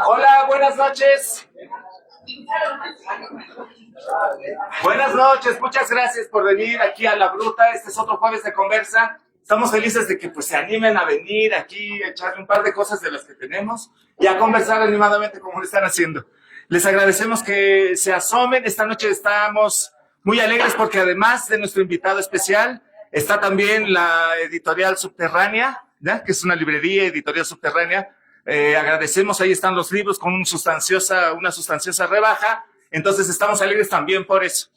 Hola, buenas noches. Buenas noches, muchas gracias por venir aquí a La Bruta. Este es otro jueves de conversa. Estamos felices de que pues, se animen a venir aquí, a echarle un par de cosas de las que tenemos y a conversar animadamente como lo están haciendo. Les agradecemos que se asomen. Esta noche estamos muy alegres porque además de nuestro invitado especial, está también la editorial Subterránea, ¿ya? Que es una librería editorial subterránea. Agradecemos, ahí están los libros con una sustanciosa rebaja. Entonces estamos alegres también por eso.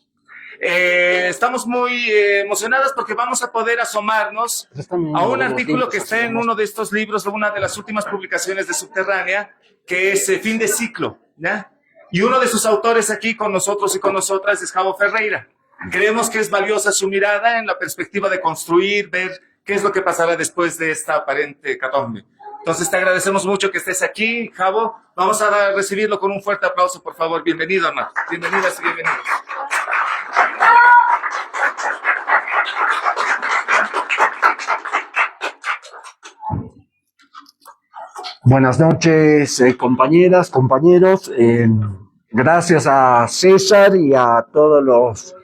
Estamos muy emocionados porque vamos a poder asomarnos a un artículo que está en uno de estos libros, una de las últimas publicaciones de Subterránea, que es Fin de Ciclo, ¿ya? Y uno de sus autores aquí con nosotros y con nosotras es Javo Ferreira. Creemos que es valiosa su mirada en la perspectiva de construir, ver qué es lo que pasará después de esta aparente catombe. Entonces te agradecemos mucho que estés aquí, Javo. Vamos a recibirlo con un fuerte aplauso, por favor. Bienvenido, hermano. Bienvenidas y bienvenidos. Buenas noches, compañeras, compañeros. Gracias a César y a todos los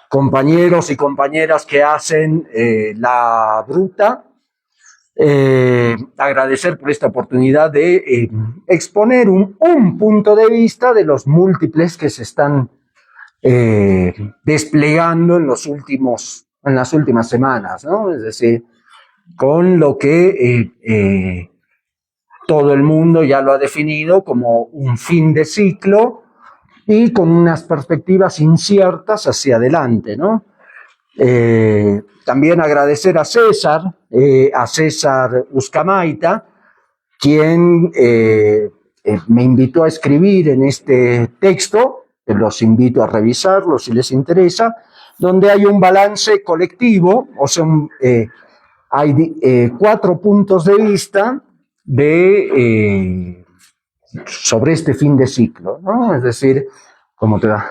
compañeros y compañeras que hacen La Bruta. Agradecer por esta oportunidad de exponer un punto de vista de los múltiples que se están desplegando en las últimas semanas, ¿no? Es decir, con lo que todo el mundo ya lo ha definido como un fin de ciclo y con unas perspectivas inciertas hacia adelante, ¿no? También agradecer a César Uscamaita, quien me invitó a escribir en este texto, que los invito a revisarlo si les interesa, donde hay un balance colectivo, o sea, hay 4 puntos de vista sobre este fin de ciclo, ¿no? Es decir, ¿cómo te va?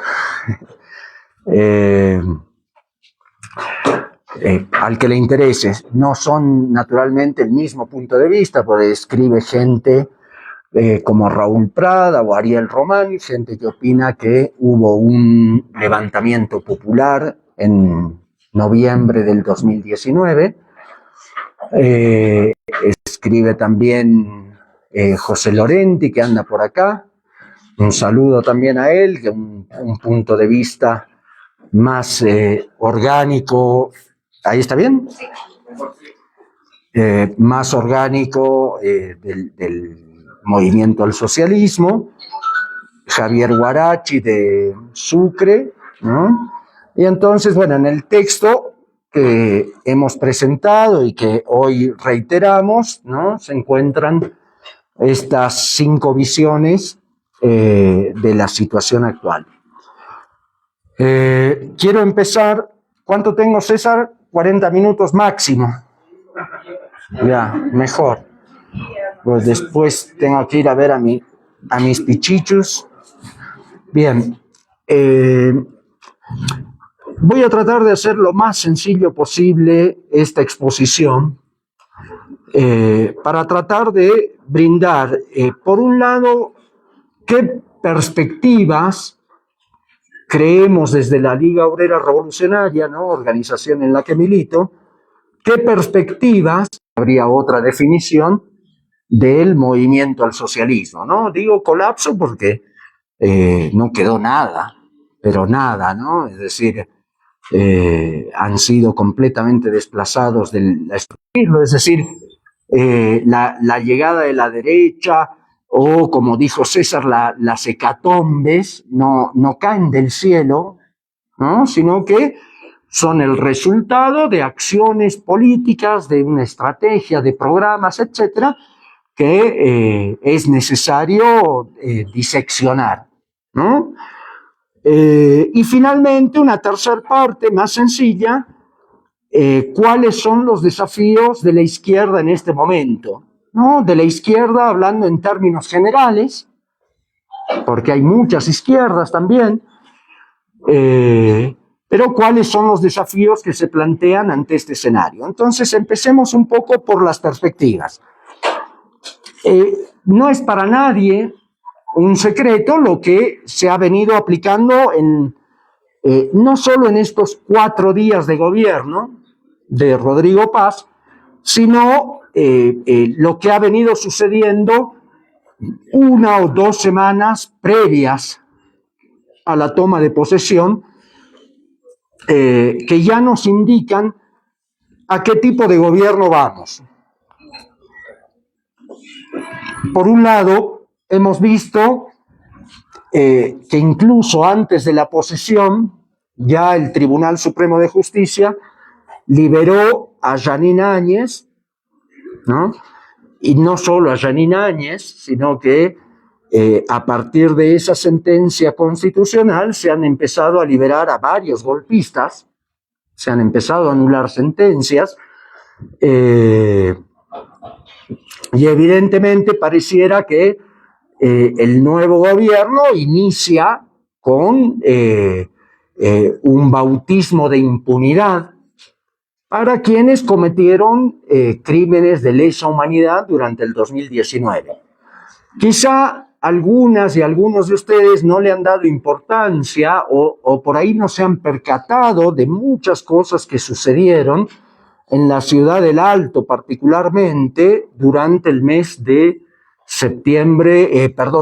Al que le interese, no son naturalmente el mismo punto de vista, porque escribe gente como Raúl Prada o Ariel Román, gente que opina que hubo un levantamiento popular en noviembre del 2019. Escribe también José Lorenti, que anda por acá. Un saludo también a él, que un punto de vista más orgánico. ¿Ahí está bien? Más orgánico del movimiento al socialismo. Javier Guarachi de Sucre, ¿no? Y entonces, bueno, en el texto que hemos presentado y que hoy reiteramos, ¿no? Se encuentran estas 5 visiones de la situación actual. Quiero empezar. ¿Cuánto tengo, César? 40 minutos máximo. Ya, mejor. Pues después tengo que ir a ver a mis pichichos. Bien. Voy a tratar de hacer lo más sencillo posible esta exposición para tratar de brindar, por un lado, qué perspectivas creemos desde la Liga Obrera Revolucionaria, ¿no? Organización en la que milito, qué perspectivas, habría otra definición, del movimiento al socialismo, ¿no? Digo colapso porque no quedó nada, pero nada, ¿no? Es decir, han sido completamente desplazados del estructura, es decir, la llegada de la derecha, o como dijo César, las hecatombes no caen del cielo, ¿no? Sino que son el resultado de acciones políticas, de una estrategia, de programas, etcétera, que es necesario diseccionar, ¿no? Y finalmente, una tercera parte más sencilla, ¿cuáles son los desafíos de la izquierda en este momento? ¿No? De la izquierda, hablando en términos generales, porque hay muchas izquierdas también, Pero ¿cuáles son los desafíos que se plantean ante este escenario? Entonces, empecemos un poco por las perspectivas. No es para nadie un secreto lo que se ha venido aplicando no solo en estos 4 días de gobierno de Rodrigo Paz, sino lo que ha venido sucediendo 1 o 2 semanas previas a la toma de posesión, que ya nos indican a qué tipo de gobierno vamos. Por un lado, hemos visto que incluso antes de la posesión, ya el Tribunal Supremo de Justicia liberó a Jeanine Áñez, ¿no? Y no solo a Jeanine Áñez, sino que a partir de esa sentencia constitucional se han empezado a liberar a varios golpistas, se han empezado a anular sentencias, y evidentemente pareciera que el nuevo gobierno inicia con un bautismo de impunidad para quienes cometieron crímenes de lesa humanidad durante el 2019. Quizá algunas y algunos de ustedes no le han dado importancia o por ahí no se han percatado de muchas cosas que sucedieron en la ciudad del Alto, particularmente durante el mes de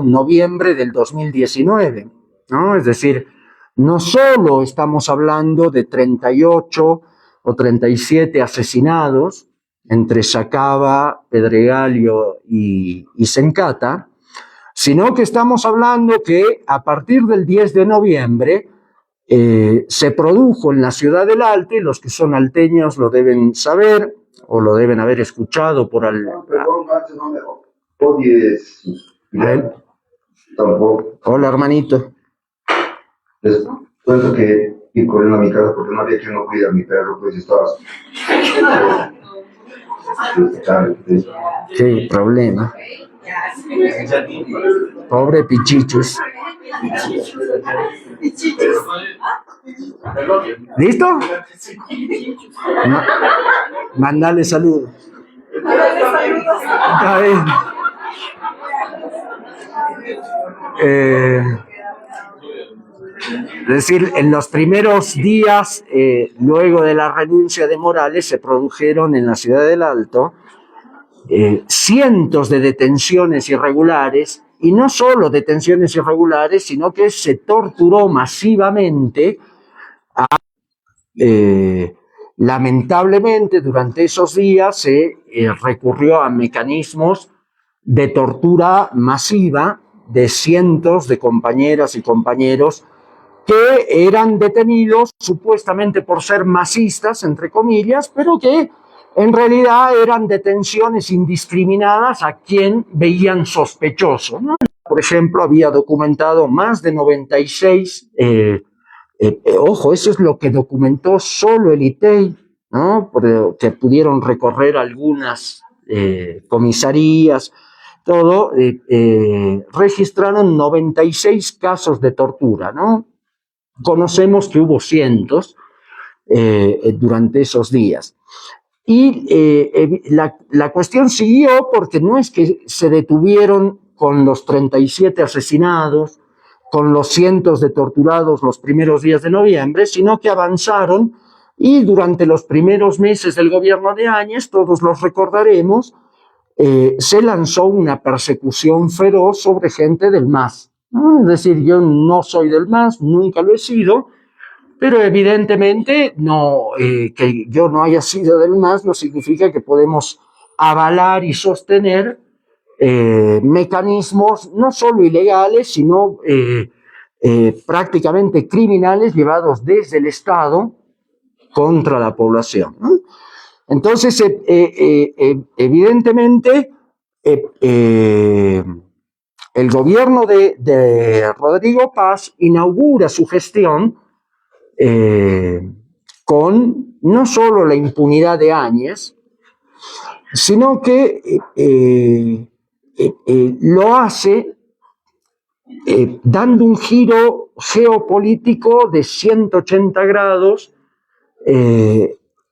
noviembre del 2019, ¿no? Es decir, no solo estamos hablando de 38 o 37 asesinados entre Sacaba, Pedregalio y Sencata, sino que estamos hablando que a partir del 10 de noviembre se produjo en la ciudad del Alto, y los que son alteños lo deben saber o lo deben haber escuchado por Tampoco. Hola, hermanito. Les cuento que ir corriendo a mi casa porque no había quien no cuida a mi perro, pues estaba. Qué problema. Pobre Pichichus. ¿Listo? Mandale saludos. Está bien. Es decir, en los primeros días, luego de la renuncia de Morales, se produjeron en la ciudad del Alto cientos de detenciones irregulares, y no solo detenciones irregulares, sino que se torturó masivamente lamentablemente durante esos días se recurrió a mecanismos de tortura masiva de cientos de compañeras y compañeros que eran detenidos supuestamente por ser masistas, entre comillas, pero que en realidad eran detenciones indiscriminadas a quien veían sospechoso, ¿no? Por ejemplo, había documentado más de 96, ojo, eso es lo que documentó solo el ITEI, ¿no? Que pudieron recorrer algunas comisarías, todo, registraron 96 casos de tortura, ¿no? Conocemos que hubo cientos durante esos días. Y la cuestión siguió porque no es que se detuvieron con los 37 asesinados, con los cientos de torturados los primeros días de noviembre, sino que avanzaron y durante los primeros meses del gobierno de Áñez, todos los recordaremos, se lanzó una persecución feroz sobre gente del MAS, ¿no? Es decir, yo no soy del MAS, nunca lo he sido, pero evidentemente no, que yo no haya sido del MAS no significa que podemos avalar y sostener mecanismos no solo ilegales, sino prácticamente criminales llevados desde el Estado contra la población, ¿no? Entonces, evidentemente, el gobierno de Rodrigo Paz inaugura su gestión con no solo la impunidad de Áñez, sino que lo hace dando un giro geopolítico de 180 grados,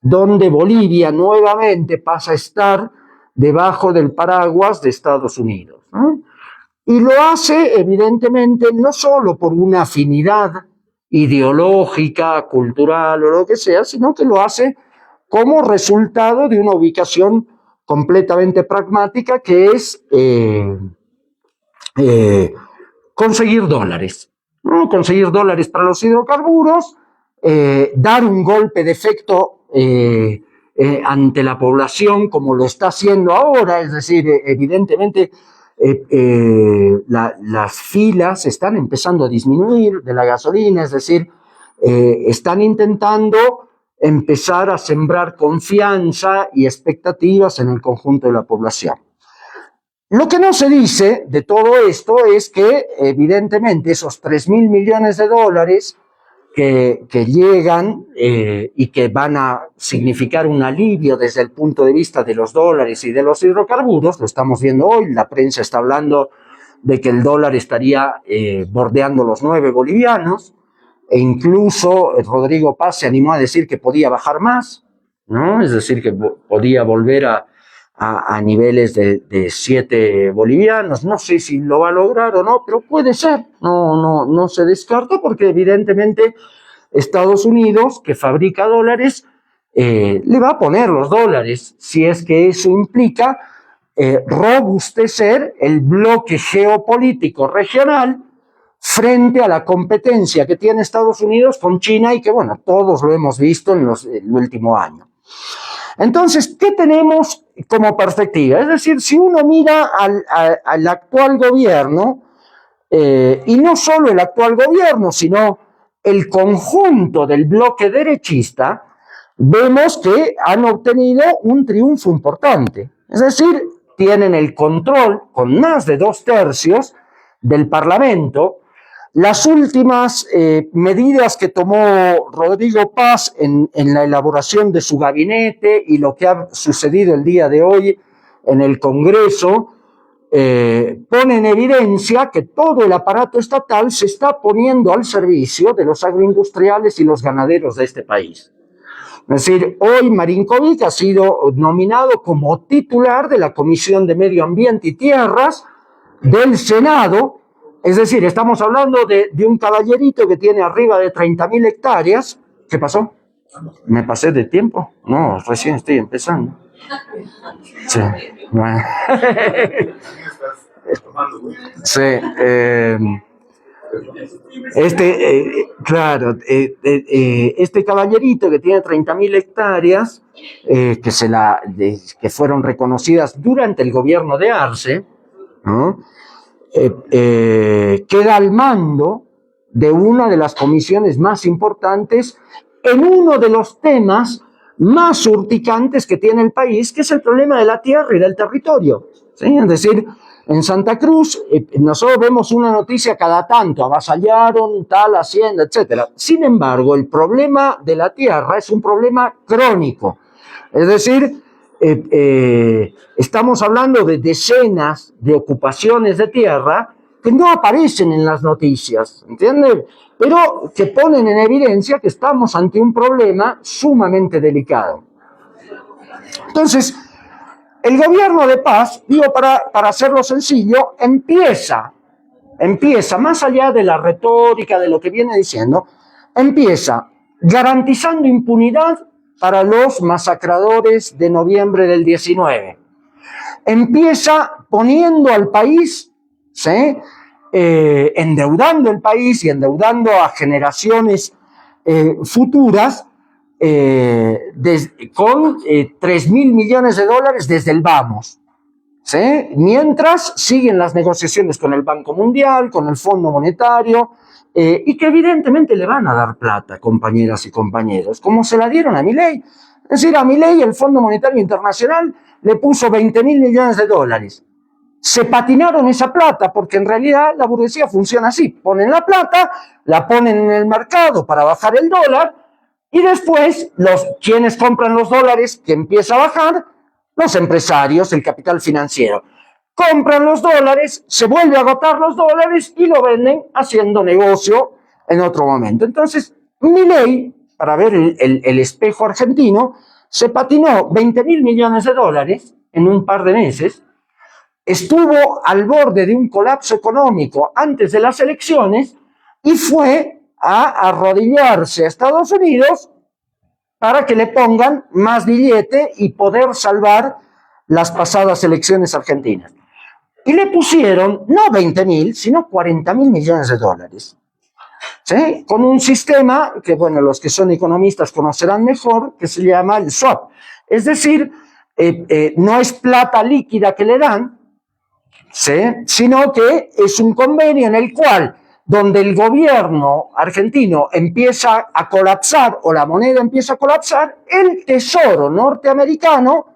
donde Bolivia nuevamente pasa a estar debajo del paraguas de Estados Unidos, ¿no? Y lo hace, evidentemente, no solo por una afinidad ideológica, cultural o lo que sea, sino que lo hace como resultado de una ubicación completamente pragmática, que es conseguir dólares, ¿no? Conseguir dólares para los hidrocarburos, dar un golpe de efecto ante la población, como lo está haciendo ahora, es decir, evidentemente las filas están empezando a disminuir de la gasolina, es decir, están intentando empezar a sembrar confianza y expectativas en el conjunto de la población. Lo que no se dice de todo esto es que, evidentemente, esos 3.000 millones de dólares que llegan y que van a significar un alivio desde el punto de vista de los dólares y de los hidrocarburos, lo estamos viendo hoy, la prensa está hablando de que el dólar estaría bordeando los 9 bolivianos, e incluso Rodrigo Paz se animó a decir que podía bajar más, ¿no? Es decir, que podía volver a niveles de 7 bolivianos. No sé si lo va a lograr o no, pero puede ser, no se descarta, porque evidentemente Estados Unidos, que fabrica dólares, le va a poner los dólares, si es que eso implica robustecer el bloque geopolítico regional frente a la competencia que tiene Estados Unidos con China, y que, bueno, todos lo hemos visto en el último año. Entonces, ¿qué tenemos como perspectiva? Es decir, si uno mira al actual gobierno, y no solo el actual gobierno, sino el conjunto del bloque derechista, vemos que han obtenido un triunfo importante. Es decir, tienen el control con más de 2/3 del Parlamento. Las últimas medidas que tomó Rodrigo Paz en la elaboración de su gabinete y lo que ha sucedido el día de hoy en el Congreso pone en evidencia que todo el aparato estatal se está poniendo al servicio de los agroindustriales y los ganaderos de este país. Es decir, hoy Marinkovic ha sido nominado como titular de la Comisión de Medio Ambiente y Tierras del Senado. Es decir, estamos hablando de un caballerito que tiene arriba de 30.000 hectáreas. ¿Qué pasó? ¿Me pasé de tiempo? No, recién estoy empezando. Sí, bueno. Sí, claro, este caballerito que tiene 30.000 hectáreas, que fueron reconocidas durante el gobierno de Arce, ¿no? Queda al mando de una de las comisiones más importantes en uno de los temas más urticantes que tiene el país, que es el problema de la tierra y del territorio, ¿sí? Es decir, en Santa Cruz nosotros vemos una noticia cada tanto: avasallaron tal hacienda, etcétera. Sin embargo, el problema de la tierra es un problema crónico. Es decir, estamos hablando de decenas de ocupaciones de tierra que no aparecen en las noticias, ¿entiendes? Pero que ponen en evidencia que estamos ante un problema sumamente delicado. Entonces, el gobierno de Paz, digo, para hacerlo sencillo, empieza, más allá de la retórica, de lo que viene diciendo, empieza garantizando impunidad para los masacradores de noviembre del 19. Empieza poniendo al país, ¿sí?, endeudando el país y endeudando a generaciones futuras con 3.000 millones de dólares desde el vamos, ¿sí? Mientras siguen las negociaciones con el Banco Mundial, con el Fondo Monetario, y que evidentemente le van a dar plata, compañeras y compañeros, como se la dieron a Milei. Es decir, a Milei el Fondo Monetario Internacional le puso 20.000 millones de dólares. Se patinaron esa plata, porque en realidad la burguesía funciona así: ponen la plata, la ponen en el mercado para bajar el dólar, y después quienes compran los dólares, que empieza a bajar, los empresarios, el capital financiero. compran los dólares, se vuelve a agotar los dólares y lo venden haciendo negocio en otro momento. Entonces, Milei, para ver el espejo argentino, se patinó 20.000 millones de dólares en un par de meses, estuvo al borde de un colapso económico antes de las elecciones y fue a arrodillarse a Estados Unidos para que le pongan más billete y poder salvar las pasadas elecciones argentinas. Y le pusieron no 20.000, sino 40.000 millones de dólares. ¿Sí? Con un sistema que, bueno, los que son economistas conocerán mejor, que se llama el swap. Es decir, no es plata líquida que le dan, ¿sí? Sino que es un convenio en el cual, donde el gobierno argentino empieza a colapsar o la moneda empieza a colapsar, el Tesoro norteamericano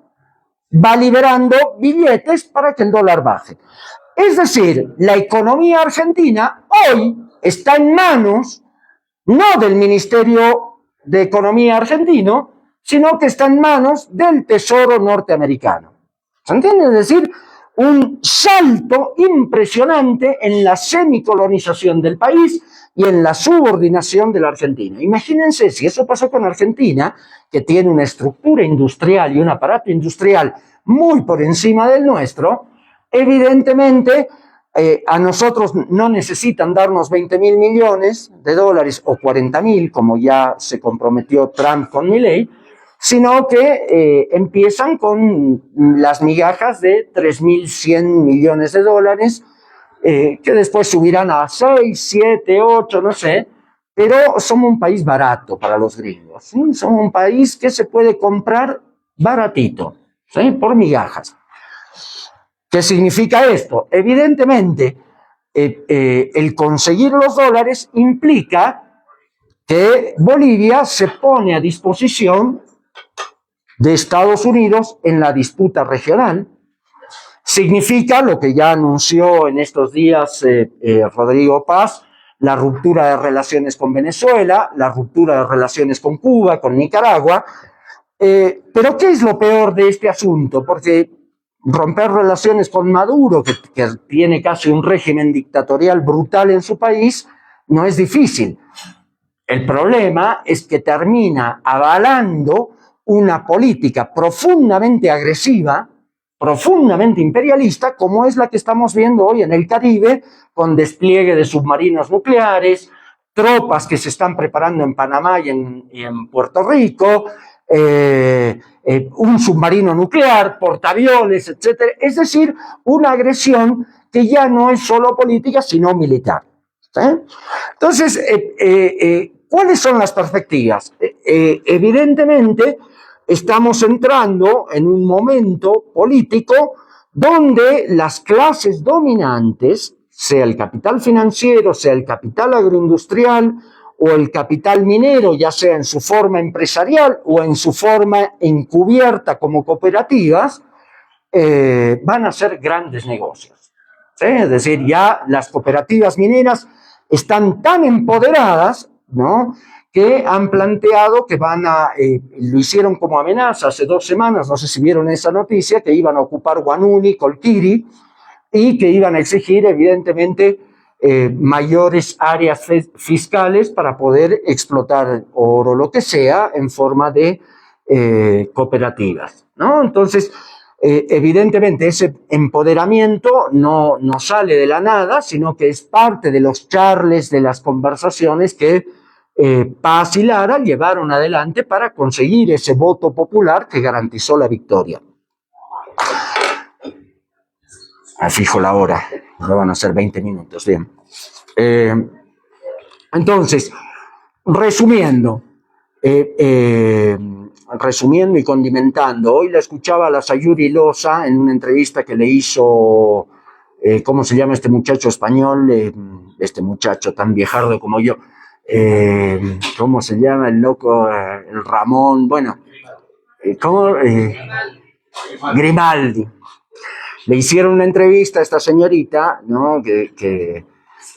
va liberando billetes para que el dólar baje. Es decir, la economía argentina hoy está en manos no del Ministerio de Economía argentino, sino que está en manos del Tesoro norteamericano. ¿Se entiende? Es decir, un salto impresionante en la semicolonización del país y en la subordinación de la Argentina. Imagínense si eso pasó con Argentina, que tiene una estructura industrial y un aparato industrial muy por encima del nuestro, evidentemente a nosotros no necesitan darnos 20.000 millones de dólares o 40.000, como ya se comprometió Trump con Milei, sino que empiezan con las migajas de 3.100 millones de dólares, que después subirán a 6, 7, 8, no sé, pero somos un país barato para los gringos, ¿sí? Somos un país que se puede comprar baratito, ¿sí? Por migajas. ¿Qué significa esto? Evidentemente, el conseguir los dólares implica que Bolivia se pone a disposición de Estados Unidos en la disputa regional. Significa lo que ya anunció en estos días Rodrigo Paz, la ruptura de relaciones con Venezuela, la ruptura de relaciones con Cuba, con Nicaragua. Pero ¿qué es lo peor de este asunto? Porque romper relaciones con Maduro, que tiene casi un régimen dictatorial brutal en su país, no es difícil. El problema es que termina avalando una política profundamente agresiva, profundamente imperialista, como es la que estamos viendo hoy en el Caribe, con despliegue de submarinos nucleares, tropas que se están preparando en Panamá y en Puerto Rico, un submarino nuclear, portaaviones, etc. Es decir, una agresión que ya no es solo política, sino militar. ¿Sí? Entonces, ¿cuáles son las perspectivas? Evidentemente, estamos entrando en un momento político donde las clases dominantes, sea el capital financiero, sea el capital agroindustrial o el capital minero, ya sea en su forma empresarial o en su forma encubierta como cooperativas, van a hacer grandes negocios. ¿Sí? Es decir, ya las cooperativas mineras están tan empoderadas, ¿no?, que han planteado que van a, lo hicieron como amenaza hace 2 semanas, no sé si vieron esa noticia, que iban a ocupar Guanuni, Colquiri, y que iban a exigir, evidentemente, mayores áreas fiscales para poder explotar oro, lo que sea, en forma de cooperativas, ¿no? Entonces, evidentemente, ese empoderamiento no sale de la nada, sino que es parte de los charles, de las conversaciones que Paz y Lara llevaron adelante para conseguir ese voto popular que garantizó la victoria. Fijo la hora, ahora van a ser 20 minutos, bien. Entonces, resumiendo y condimentando, hoy la escuchaba a la Sayuri Loza en una entrevista que le hizo, ¿cómo se llama este muchacho español? Este muchacho tan viejardo como yo. ¿Cómo se llama el loco? El Ramón, bueno, ¿cómo? Grimaldi. Le hicieron una entrevista a esta señorita, ¿no?, que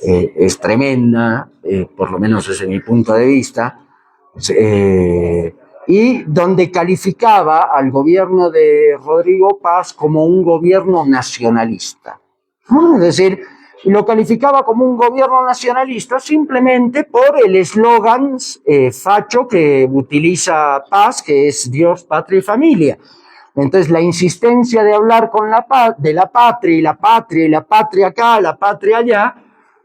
es tremenda, por lo menos desde mi punto de vista, y donde calificaba al gobierno de Rodrigo Paz como un gobierno nacionalista. Es decir, lo calificaba como un gobierno nacionalista simplemente por el eslogan facho que utiliza Paz, que es Dios, patria y familia. Entonces, la insistencia de hablar de la patria y la patria y la patria acá, la patria allá,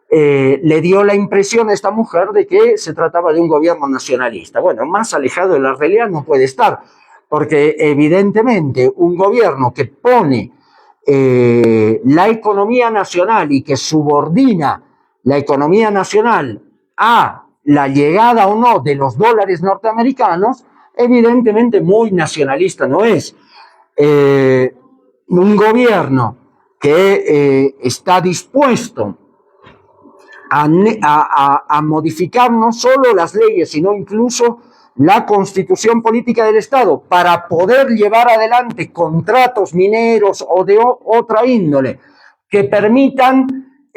le dio la impresión a esta mujer de que se trataba de un gobierno nacionalista. Bueno, más alejado de la realidad no puede estar, porque evidentemente un gobierno que pone la economía nacional y que subordina la economía nacional a la llegada o no de los dólares norteamericanos, evidentemente muy nacionalista no es. Un gobierno que está dispuesto a modificar no solo las leyes, sino incluso la constitución política del Estado para poder llevar adelante contratos mineros o de otra índole que permitan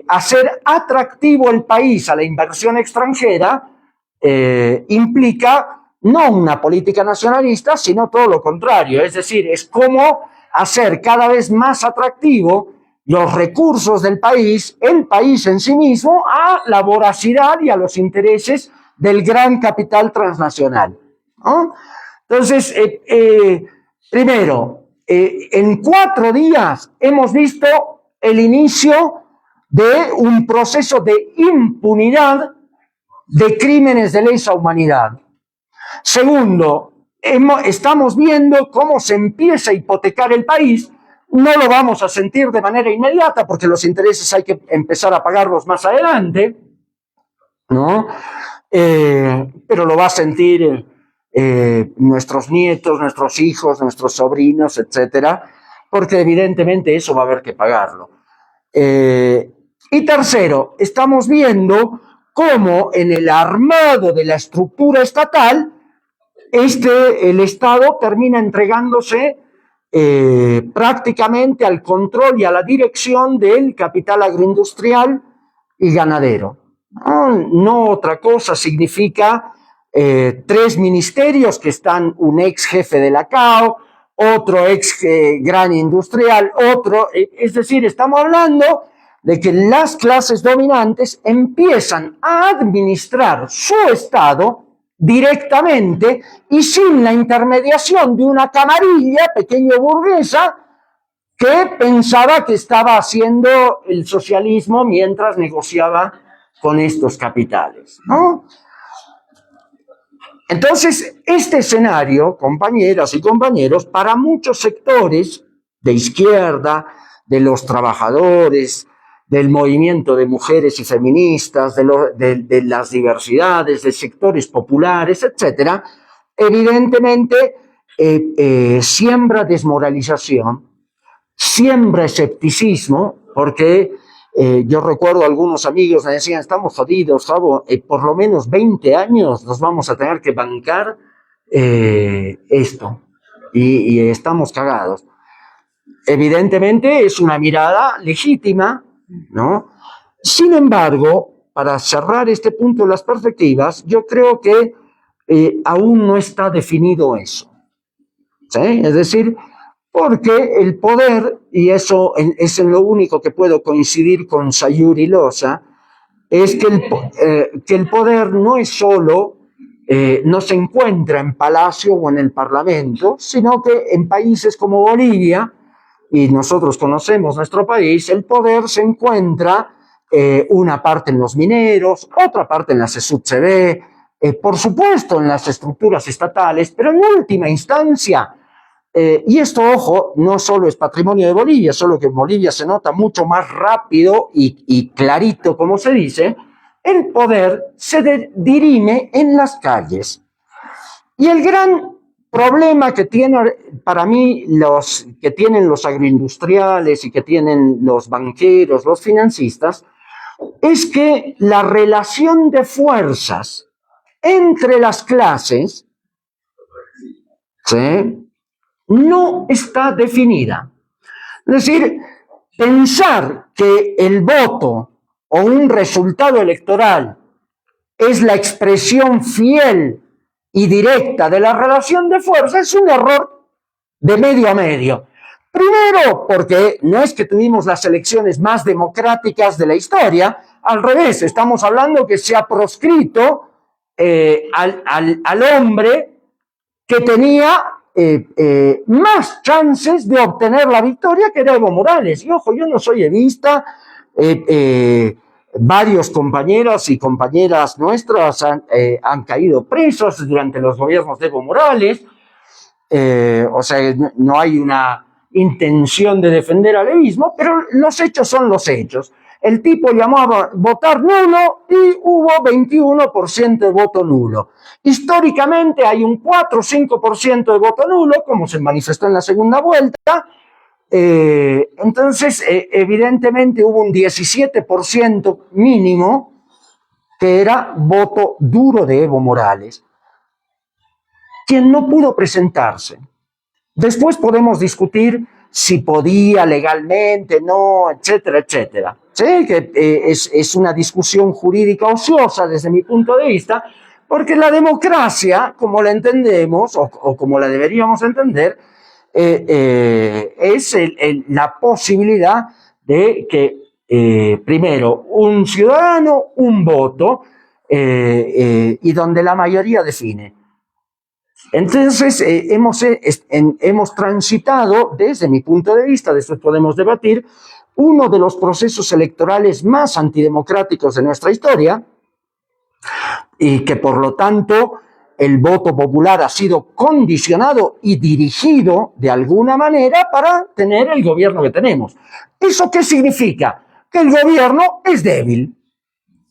hacer atractivo el país a la inversión extranjera, implica no una política nacionalista, sino todo lo contrario. Es decir, es como hacer cada vez más atractivo los recursos del país, el país en sí mismo, a la voracidad y a los intereses del gran capital transnacional, ¿no? Entonces, primero, en 4 días hemos visto el inicio de un proceso de impunidad de crímenes de lesa humanidad. Segundo, estamos viendo cómo se empieza a hipotecar el país. No lo vamos a sentir de manera inmediata porque los intereses hay que empezar a pagarlos más adelante, ¿no? Pero lo va a sentir nuestros nietos, nuestros hijos, nuestros sobrinos, etcétera, porque evidentemente eso va a haber que pagarlo. Y tercero, estamos viendo cómo en el armado de la estructura estatal, el Estado termina entregándose prácticamente al control y a la dirección del capital agroindustrial y ganadero. No otra cosa significa 3 ministerios que están un ex jefe de la CAO, otro ex gran industrial, otro, es decir, estamos hablando de que las clases dominantes empiezan a administrar su Estado directamente y sin la intermediación de una camarilla pequeño burguesa que pensaba que estaba haciendo el socialismo mientras negociaba con estos capitales, ¿no? Entonces, este escenario, compañeras y compañeros, para muchos sectores de izquierda, de los trabajadores, del movimiento de mujeres y feministas, de las diversidades, de sectores populares, etcétera, evidentemente siembra desmoralización, siembra escepticismo, porque yo recuerdo a algunos amigos me decían, estamos jodidos, Fabo, por lo menos 20 años nos vamos a tener que bancar esto, y estamos cagados. Evidentemente es una mirada legítima, ¿no? Sin embargo, para cerrar este punto de las perspectivas, yo creo que aún no está definido eso, ¿sí? Es decir, porque el poder, y eso es en lo único que puedo coincidir con Sayuri Loza, es que el poder no es solo, no se encuentra en Palacio o en el Parlamento, sino que en países como Bolivia, y nosotros conocemos nuestro país, el poder se encuentra una parte en los mineros, otra parte en la CSUCB, por supuesto en las estructuras estatales, pero en última instancia, y esto, ojo, no solo es patrimonio de Bolivia, solo que en Bolivia se nota mucho más rápido y clarito, como se dice, el poder se dirime en las calles. Y el gran problema que tiene para mí que tienen los agroindustriales y que tienen los banqueros, los financistas, es que la relación de fuerzas entre las clases, ¿sí?, no está definida. Es decir, pensar que el voto o un resultado electoral es la expresión fiel y directa de la relación de fuerza es un error de medio a medio. Primero, porque no es que tuvimos las elecciones más democráticas de la historia, al revés, estamos hablando que se ha proscrito al hombre que tenía más chances de obtener la victoria, que era Evo Morales. Y ojo, yo no soy evista, varios compañeros y compañeras nuestras han caído presos durante los gobiernos de Evo Morales, o sea, no hay una intención de defender al evismo, pero los hechos son los hechos. El tipo llamó a votar nulo y hubo 21% de voto nulo. Históricamente hay un 4 o 5% de voto nulo, como se manifestó en la segunda vuelta. Entonces, evidentemente hubo un 17% mínimo que era voto duro de Evo Morales, quien no pudo presentarse. Después podemos discutir si podía legalmente, no, etcétera, etcétera. Sí, que es una discusión jurídica ociosa desde mi punto de vista, porque la democracia, como la entendemos, o como la deberíamos entender, es la posibilidad de que, primero, un ciudadano, un voto, y donde la mayoría define. Entonces, hemos transitado, desde mi punto de vista, después podemos debatir, uno de los procesos electorales más antidemocráticos de nuestra historia, y que por lo tanto el voto popular ha sido condicionado y dirigido de alguna manera para tener el gobierno que tenemos. ¿Eso qué significa? Que el gobierno es débil,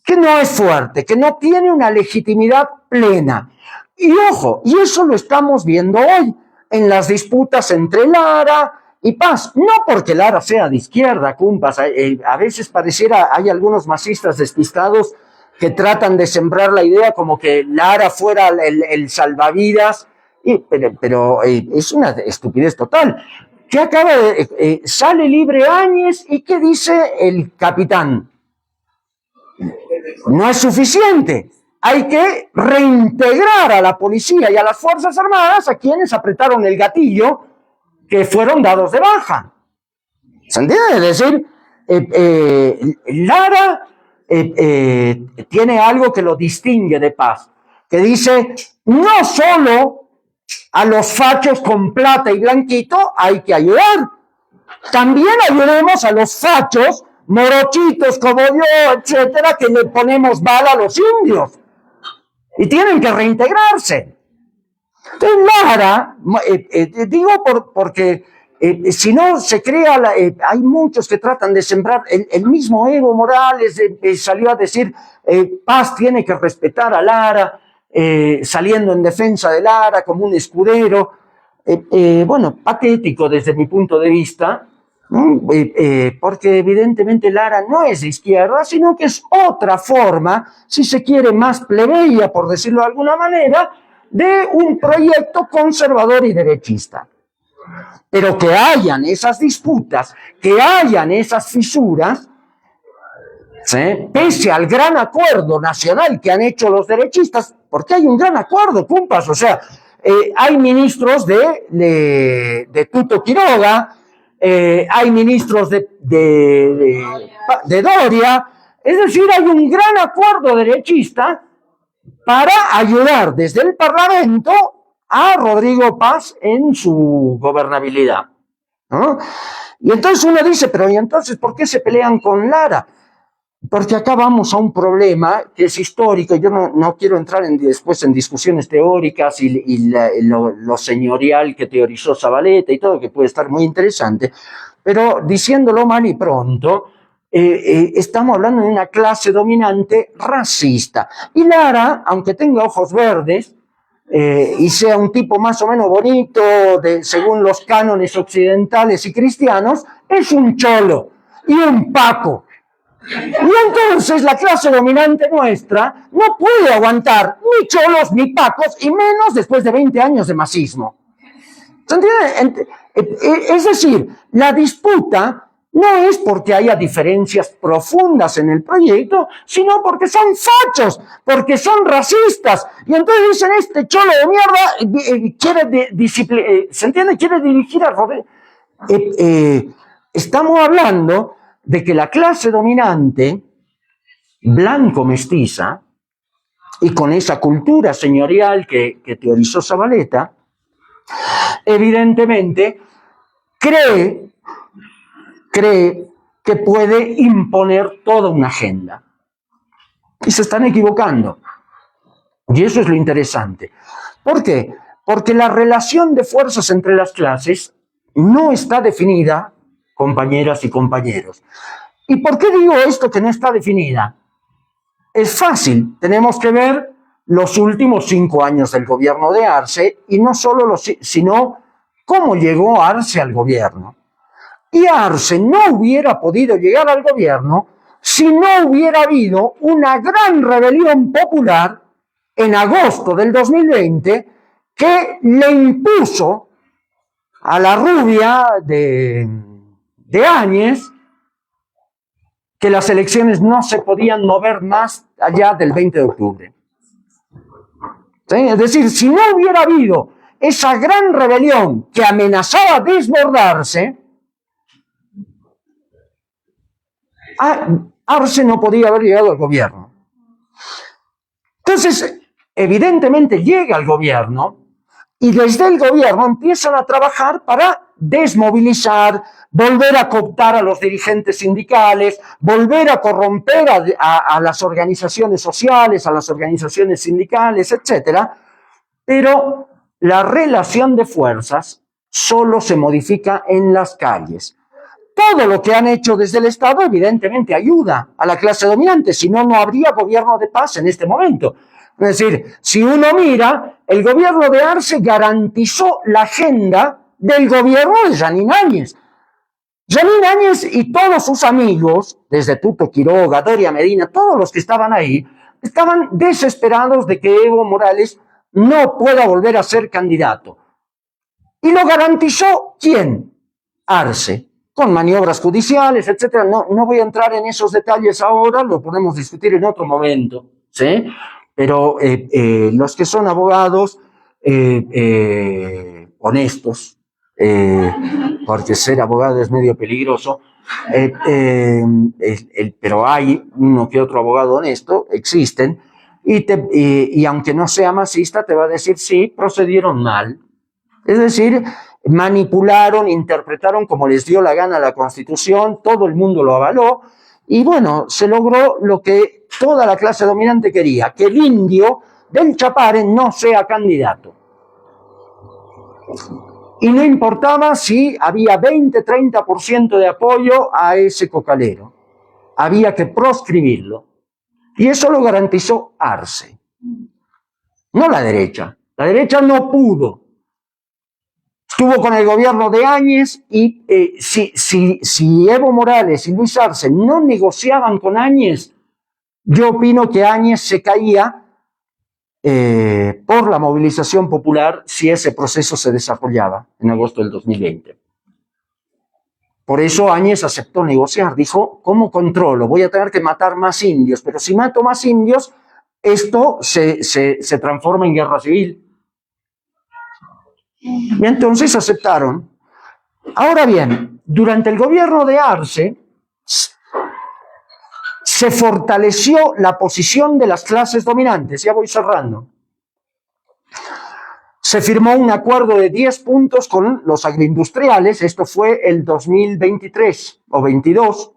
que no es fuerte, que no tiene una legitimidad plena. Y ojo, y eso lo estamos viendo hoy en las disputas entre Lara y Paz. No porque Lara sea de izquierda, cumpas, a veces pareciera, hay algunos masistas despistados que tratan de sembrar la idea como que Lara fuera el salvavidas, pero es una estupidez total. ¿Qué acaba de...? Sale libre Áñez, ¿y qué dice el capitán? No es suficiente. Hay que reintegrar a la policía y a las Fuerzas Armadas a quienes apretaron el gatillo que fueron dados de baja. ¿Se entiende? Es decir, Lara tiene algo que lo distingue de Paz, que dice, no solo a los fachos con plata y blanquito hay que ayudar, también ayudemos a los fachos morochitos como yo, etcétera, que le ponemos bala a los indios y tienen que reintegrarse. Entonces, Lara, digo porque si no se crea, hay muchos que tratan de sembrar, el mismo Evo Morales salió a decir, Paz tiene que respetar a Lara, saliendo en defensa de Lara como un escudero, bueno, patético desde mi punto de vista, porque evidentemente Lara no es de izquierda, sino que es otra forma, si se quiere, más plebeya, por decirlo de alguna manera, de un proyecto conservador y derechista. Pero que hayan esas disputas, que hayan esas fisuras, ¿sí?, pese al gran acuerdo nacional que han hecho los derechistas, porque hay un gran acuerdo, cumpas, o sea, hay ministros de Tuto Quiroga, hay ministros de Doria, es decir, hay un gran acuerdo derechista para ayudar desde el Parlamento a Rodrigo Paz en su gobernabilidad, ¿no? Y entonces uno dice, pero ¿y entonces por qué se pelean con Lara? Porque acá vamos a un problema que es histórico. Yo no quiero entrar después en discusiones teóricas y lo señorial que teorizó Zabaleta y todo, que puede estar muy interesante, pero diciéndolo mal y pronto, estamos hablando de una clase dominante racista. Y Lara, aunque tenga ojos verdes, y sea un tipo más o menos bonito, según los cánones occidentales y cristianos, es un cholo y un paco. Y entonces la clase dominante nuestra no puede aguantar ni cholos ni pacos, y menos después de 20 años de masismo. ¿Se entiende? Es decir, la disputa no es porque haya diferencias profundas en el proyecto, sino porque son fachos, porque son racistas. Y entonces dicen, este cholo de mierda ¿se entiende? Quiere dirigir al gobierno. Estamos hablando de que la clase dominante, blanco-mestiza, y con esa cultura señorial que teorizó Zabaleta, evidentemente cree que puede imponer toda una agenda. Y se están equivocando. Y eso es lo interesante. ¿Por qué? Porque la relación de fuerzas entre las clases no está definida, compañeras y compañeros. ¿Y por qué digo esto que no está definida? Es fácil, tenemos que ver los últimos 5 años del gobierno de Arce, y no solo sino cómo llegó Arce al gobierno. Y Arce no hubiera podido llegar al gobierno si no hubiera habido una gran rebelión popular en agosto del 2020 que le impuso a la rubia de Áñez que las elecciones no se podían mover más allá del 20 de octubre. ¿Sí? Es decir, si no hubiera habido esa gran rebelión que amenazaba desbordarse, Arce no podía haber llegado al gobierno. Entonces, evidentemente llega al gobierno y desde el gobierno empiezan a trabajar para desmovilizar, volver a cooptar a los dirigentes sindicales, volver a corromper a las organizaciones sociales, a las organizaciones sindicales, etcétera. Pero la relación de fuerzas solo se modifica en las calles. Todo lo que han hecho desde el Estado evidentemente ayuda a la clase dominante, si no, no habría gobierno de paz en este momento. Es decir, si uno mira, el gobierno de Arce garantizó la agenda del gobierno de Jeanine Áñez. Jeanine Áñez y todos sus amigos, desde Tuto Quiroga, Doria Medina, todos los que estaban ahí, estaban desesperados de que Evo Morales no pueda volver a ser candidato. ¿Y lo garantizó quién? Arce, con maniobras judiciales, etcétera. No voy a entrar en esos detalles ahora, lo podemos discutir en otro momento, ¿sí? Pero los que son abogados honestos, porque ser abogado es medio peligroso, pero hay uno que otro abogado honesto, existen, y aunque no sea masista, te va a decir, sí, procedieron mal. Es decir, manipularon, interpretaron como les dio la gana la Constitución, todo el mundo lo avaló, y bueno, se logró lo que toda la clase dominante quería, que el indio del Chapare no sea candidato. Y no importaba si había 20-30% de apoyo a ese cocalero, había que proscribirlo. Y eso lo garantizó Arce, no la derecha. La derecha no pudo. Estuvo con el gobierno de Áñez y si Evo Morales y Luis Arce no negociaban con Áñez, yo opino que Áñez se caía por la movilización popular si ese proceso se desarrollaba en agosto del 2020. Por eso Áñez aceptó negociar, dijo, ¿cómo controlo? Voy a tener que matar más indios, pero si mato más indios, esto se transforma en guerra civil. Y entonces aceptaron. Ahora bien, durante el gobierno de Arce se fortaleció la posición de las clases dominantes. Ya voy cerrando. Se firmó un acuerdo de 10 puntos con los agroindustriales. Esto fue el 2023 o 22,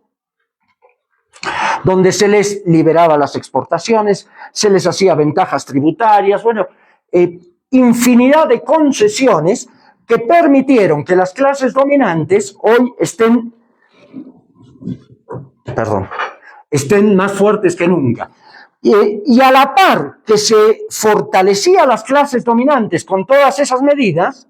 donde se les liberaba las exportaciones, se les hacía ventajas tributarias, bueno, infinidad de concesiones que permitieron que las clases dominantes hoy estén más fuertes que nunca. Y a la par que se fortalecía las clases dominantes con todas esas medidas,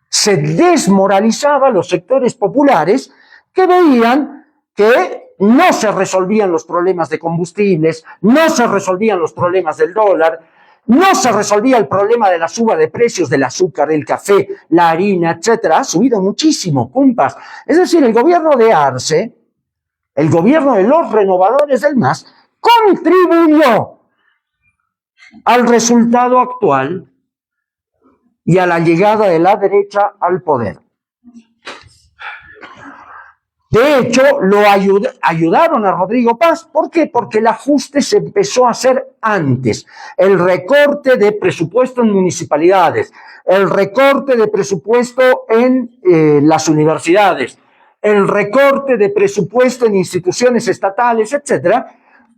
se desmoralizaba a los sectores populares que veían que no se resolvían los problemas de combustibles, no se resolvían los problemas del dólar, No se resolvía el problema de la suba de precios del azúcar, del café, la harina, etcétera. Ha subido muchísimo, compas. Es decir, el gobierno de Arce, el gobierno de los renovadores del MAS, contribuyó al resultado actual y a la llegada de la derecha al poder. De hecho, lo ayudaron a Rodrigo Paz. ¿Por qué? Porque el ajuste se empezó a hacer antes. El recorte de presupuesto en municipalidades, el recorte de presupuesto en las universidades, el recorte de presupuesto en instituciones estatales, etcétera,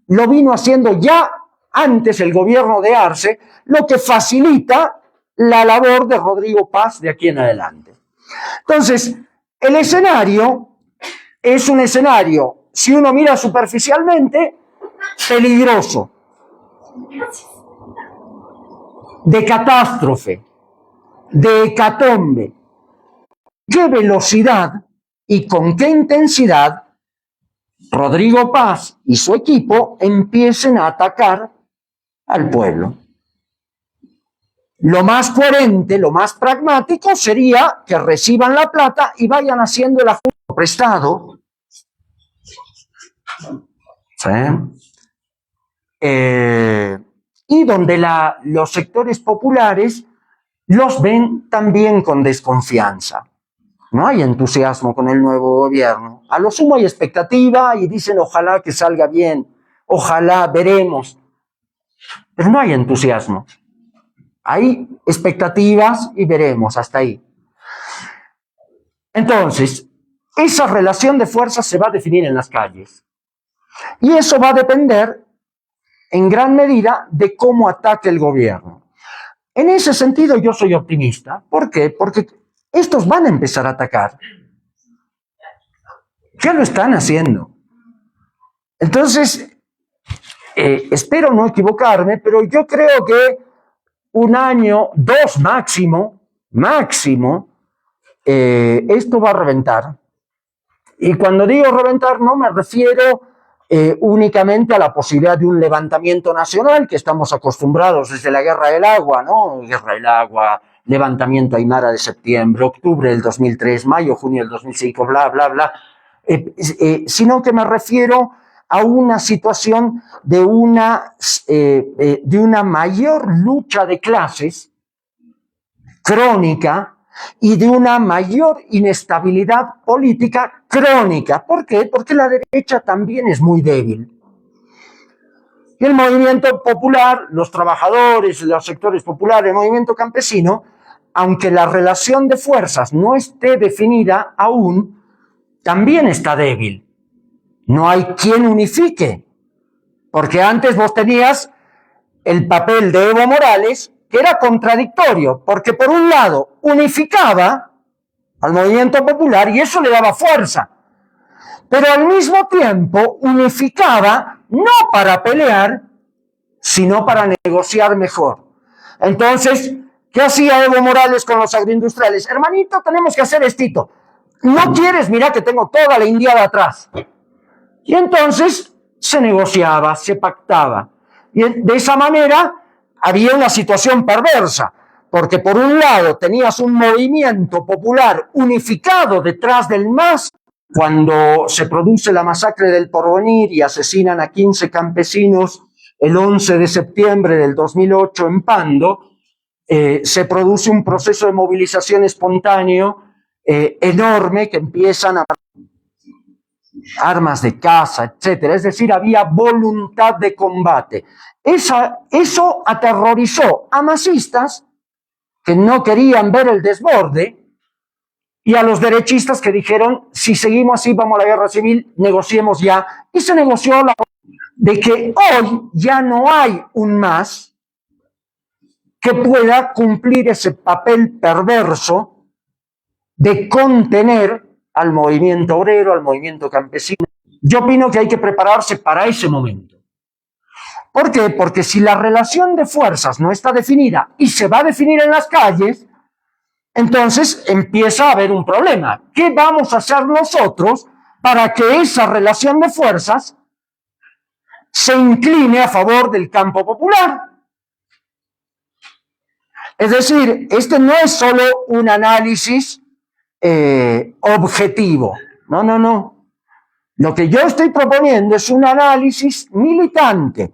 lo vino haciendo ya antes el gobierno de Arce, lo que facilita la labor de Rodrigo Paz de aquí en adelante. Entonces, el escenario es un escenario, si uno mira superficialmente, peligroso, de catástrofe, de hecatombe. ¿Qué velocidad y con qué intensidad Rodrigo Paz y su equipo empiecen a atacar al pueblo? Lo más coherente, lo más pragmático sería que reciban la plata y vayan haciendo el ajuste prestado. ¿Sí? Y donde los sectores populares los ven también con desconfianza. No hay entusiasmo con el nuevo gobierno. A lo sumo hay expectativa y dicen ojalá que salga bien, ojalá veremos. Pero no hay entusiasmo. Hay expectativas y veremos, hasta ahí. Entonces, esa relación de fuerzas se va a definir en las calles. Y eso va a depender, en gran medida, de cómo ataque el gobierno. En ese sentido, yo soy optimista. ¿Por qué? Porque estos van a empezar a atacar. Ya lo están haciendo. Entonces, espero no equivocarme, pero yo creo que un año, 2 máximo, esto va a reventar. Y cuando digo reventar, no me refiero únicamente a la posibilidad de un levantamiento nacional, que estamos acostumbrados desde la Guerra del Agua, ¿no? Guerra del Agua, levantamiento aymara de septiembre, octubre del 2003, mayo, junio del 2005, bla, bla, bla, sino que me refiero a una situación de una mayor lucha de clases crónica y de una mayor inestabilidad política crónica. ¿Por qué? Porque la derecha también es muy débil. Y el movimiento popular, los trabajadores, los sectores populares, el movimiento campesino, aunque la relación de fuerzas no esté definida aún, también está débil. No hay quien unifique, porque antes vos tenías el papel de Evo Morales, que era contradictorio, porque por un lado unificaba al movimiento popular y eso le daba fuerza, pero al mismo tiempo unificaba no para pelear, sino para negociar mejor. Entonces, ¿qué hacía Evo Morales con los agroindustriales? Hermanito, tenemos que hacer estito. ¿No quieres? Mira que tengo toda la indiada atrás. Y entonces se negociaba, se pactaba. Y de esa manera había una situación perversa, porque por un lado tenías un movimiento popular unificado detrás del MAS, cuando se produce la masacre del Porvenir y asesinan a 15 campesinos el 11 de septiembre del 2008 en Pando, se produce un proceso de movilización espontáneo enorme que empiezan a armas de caza, etcétera. Es decir, había voluntad de combate. Eso aterrorizó a masistas que no querían ver el desborde y a los derechistas que dijeron, si seguimos así vamos a la guerra civil, negociemos ya. Y se negoció de que hoy ya no hay un MAS que pueda cumplir ese papel perverso de contener al movimiento obrero, al movimiento campesino. Yo opino que hay que prepararse para ese momento. ¿Por qué? Porque si la relación de fuerzas no está definida y se va a definir en las calles, entonces empieza a haber un problema. ¿Qué vamos a hacer nosotros para que esa relación de fuerzas se incline a favor del campo popular? Es decir, este no es solo un análisis objetivo. No, no, no. Lo que yo estoy proponiendo es un análisis militante.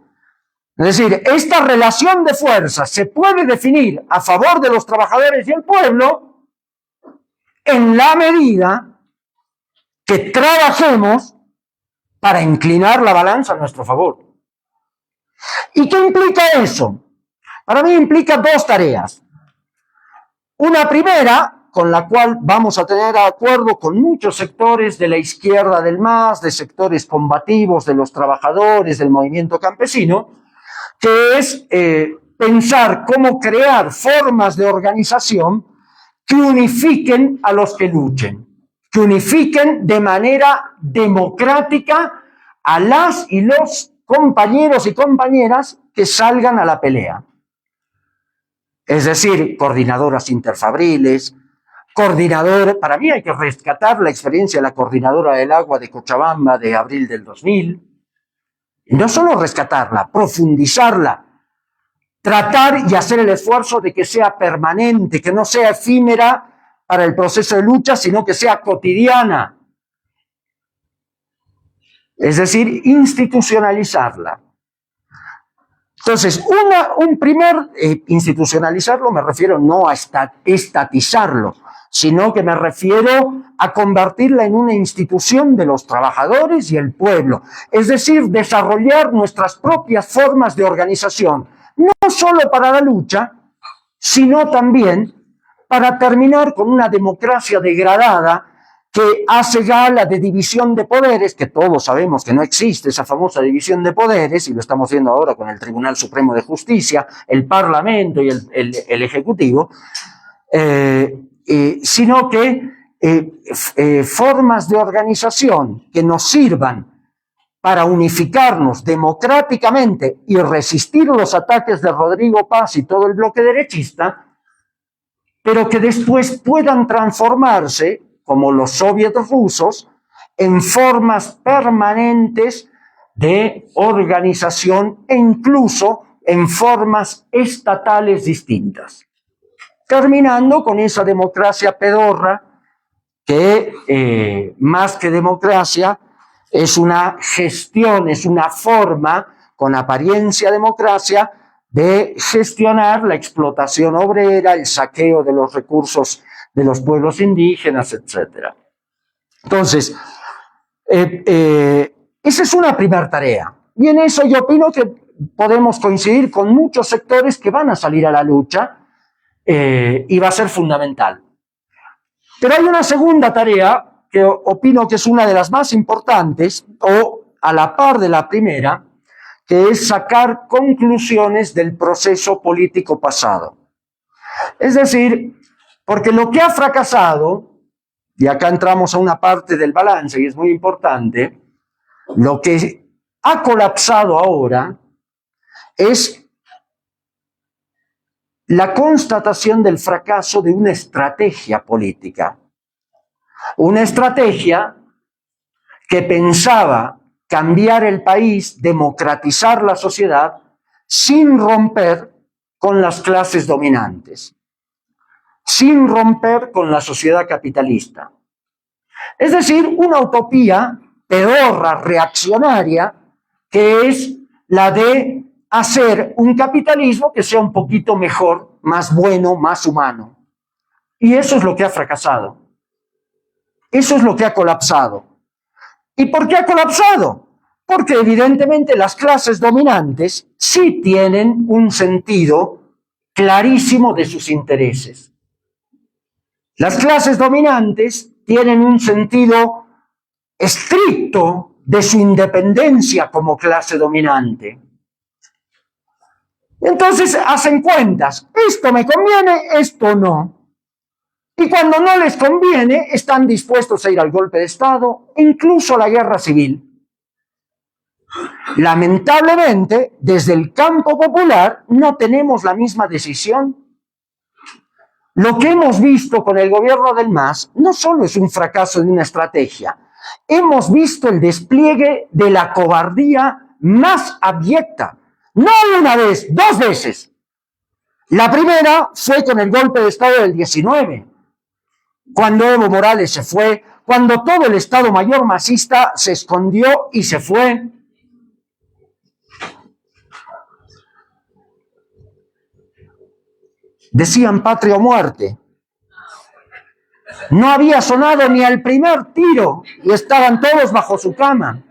Es decir, esta relación de fuerzas se puede definir a favor de los trabajadores y el pueblo en la medida que trabajemos para inclinar la balanza a nuestro favor. ¿Y qué implica eso? Para mí implica dos tareas. Una primera, con la cual vamos a tener acuerdo con muchos sectores de la izquierda del MAS, de sectores combativos de los trabajadores, del movimiento campesino, que es pensar cómo crear formas de organización que unifiquen a los que luchen, que unifiquen de manera democrática a las y los compañeros y compañeras que salgan a la pelea. Es decir, coordinadoras interfabriles, para mí hay que rescatar la experiencia de la coordinadora del agua de Cochabamba de abril del 2000, y no solo rescatarla, profundizarla, tratar y hacer el esfuerzo de que sea permanente, que no sea efímera para el proceso de lucha, sino que sea cotidiana. Es decir, institucionalizarla. Entonces, institucionalizarlo me refiero no a estatizarlo, sino que me refiero a convertirla en una institución de los trabajadores y el pueblo. Es decir, desarrollar nuestras propias formas de organización, no solo para la lucha, sino también para terminar con una democracia degradada que hace gala de división de poderes, que todos sabemos que no existe esa famosa división de poderes, y lo estamos viendo ahora con el Tribunal Supremo de Justicia, el Parlamento y el Ejecutivo, sino que formas de organización que nos sirvan para unificarnos democráticamente y resistir los ataques de Rodrigo Paz y todo el bloque derechista, pero que después puedan transformarse, como los soviets rusos, en formas permanentes de organización e incluso en formas estatales distintas. Terminando con esa democracia pedorra que, más que democracia, es una gestión, es una forma, con apariencia democracia, de gestionar la explotación obrera, el saqueo de los recursos de los pueblos indígenas, etc. Entonces, esa es una primera tarea. Y en eso yo opino que podemos coincidir con muchos sectores que van a salir a la lucha y va a ser fundamental. Pero hay una segunda tarea que opino que es una de las más importantes, o a la par de la primera, que es sacar conclusiones del proceso político pasado. Es decir, porque lo que ha fracasado, y acá entramos a una parte del balance y es muy importante, lo que ha colapsado ahora es la constatación del fracaso de una estrategia política. Una estrategia que pensaba cambiar el país, democratizar la sociedad, sin romper con las clases dominantes, sin romper con la sociedad capitalista. Es decir, una utopía pedorra, reaccionaria, que es la de hacer un capitalismo que sea un poquito mejor, más bueno, más humano. Y eso es lo que ha fracasado. Eso es lo que ha colapsado. ¿Y por qué ha colapsado? Porque evidentemente las clases dominantes sí tienen un sentido clarísimo de sus intereses. Las clases dominantes tienen un sentido estricto de su independencia como clase dominante. Entonces hacen cuentas, esto me conviene, esto no. Y cuando no les conviene, están dispuestos a ir al golpe de Estado, incluso a la guerra civil. Lamentablemente, desde el campo popular no tenemos la misma decisión. Lo que hemos visto con el gobierno del MAS no solo es un fracaso de una estrategia, hemos visto el despliegue de la cobardía más abyecta. No una vez, dos veces. La primera fue con el golpe de Estado del 19, cuando Evo Morales se fue, cuando todo el Estado Mayor masista se escondió y se fue. Decían patria o muerte. No había sonado ni el primer tiro y estaban todos bajo su cama.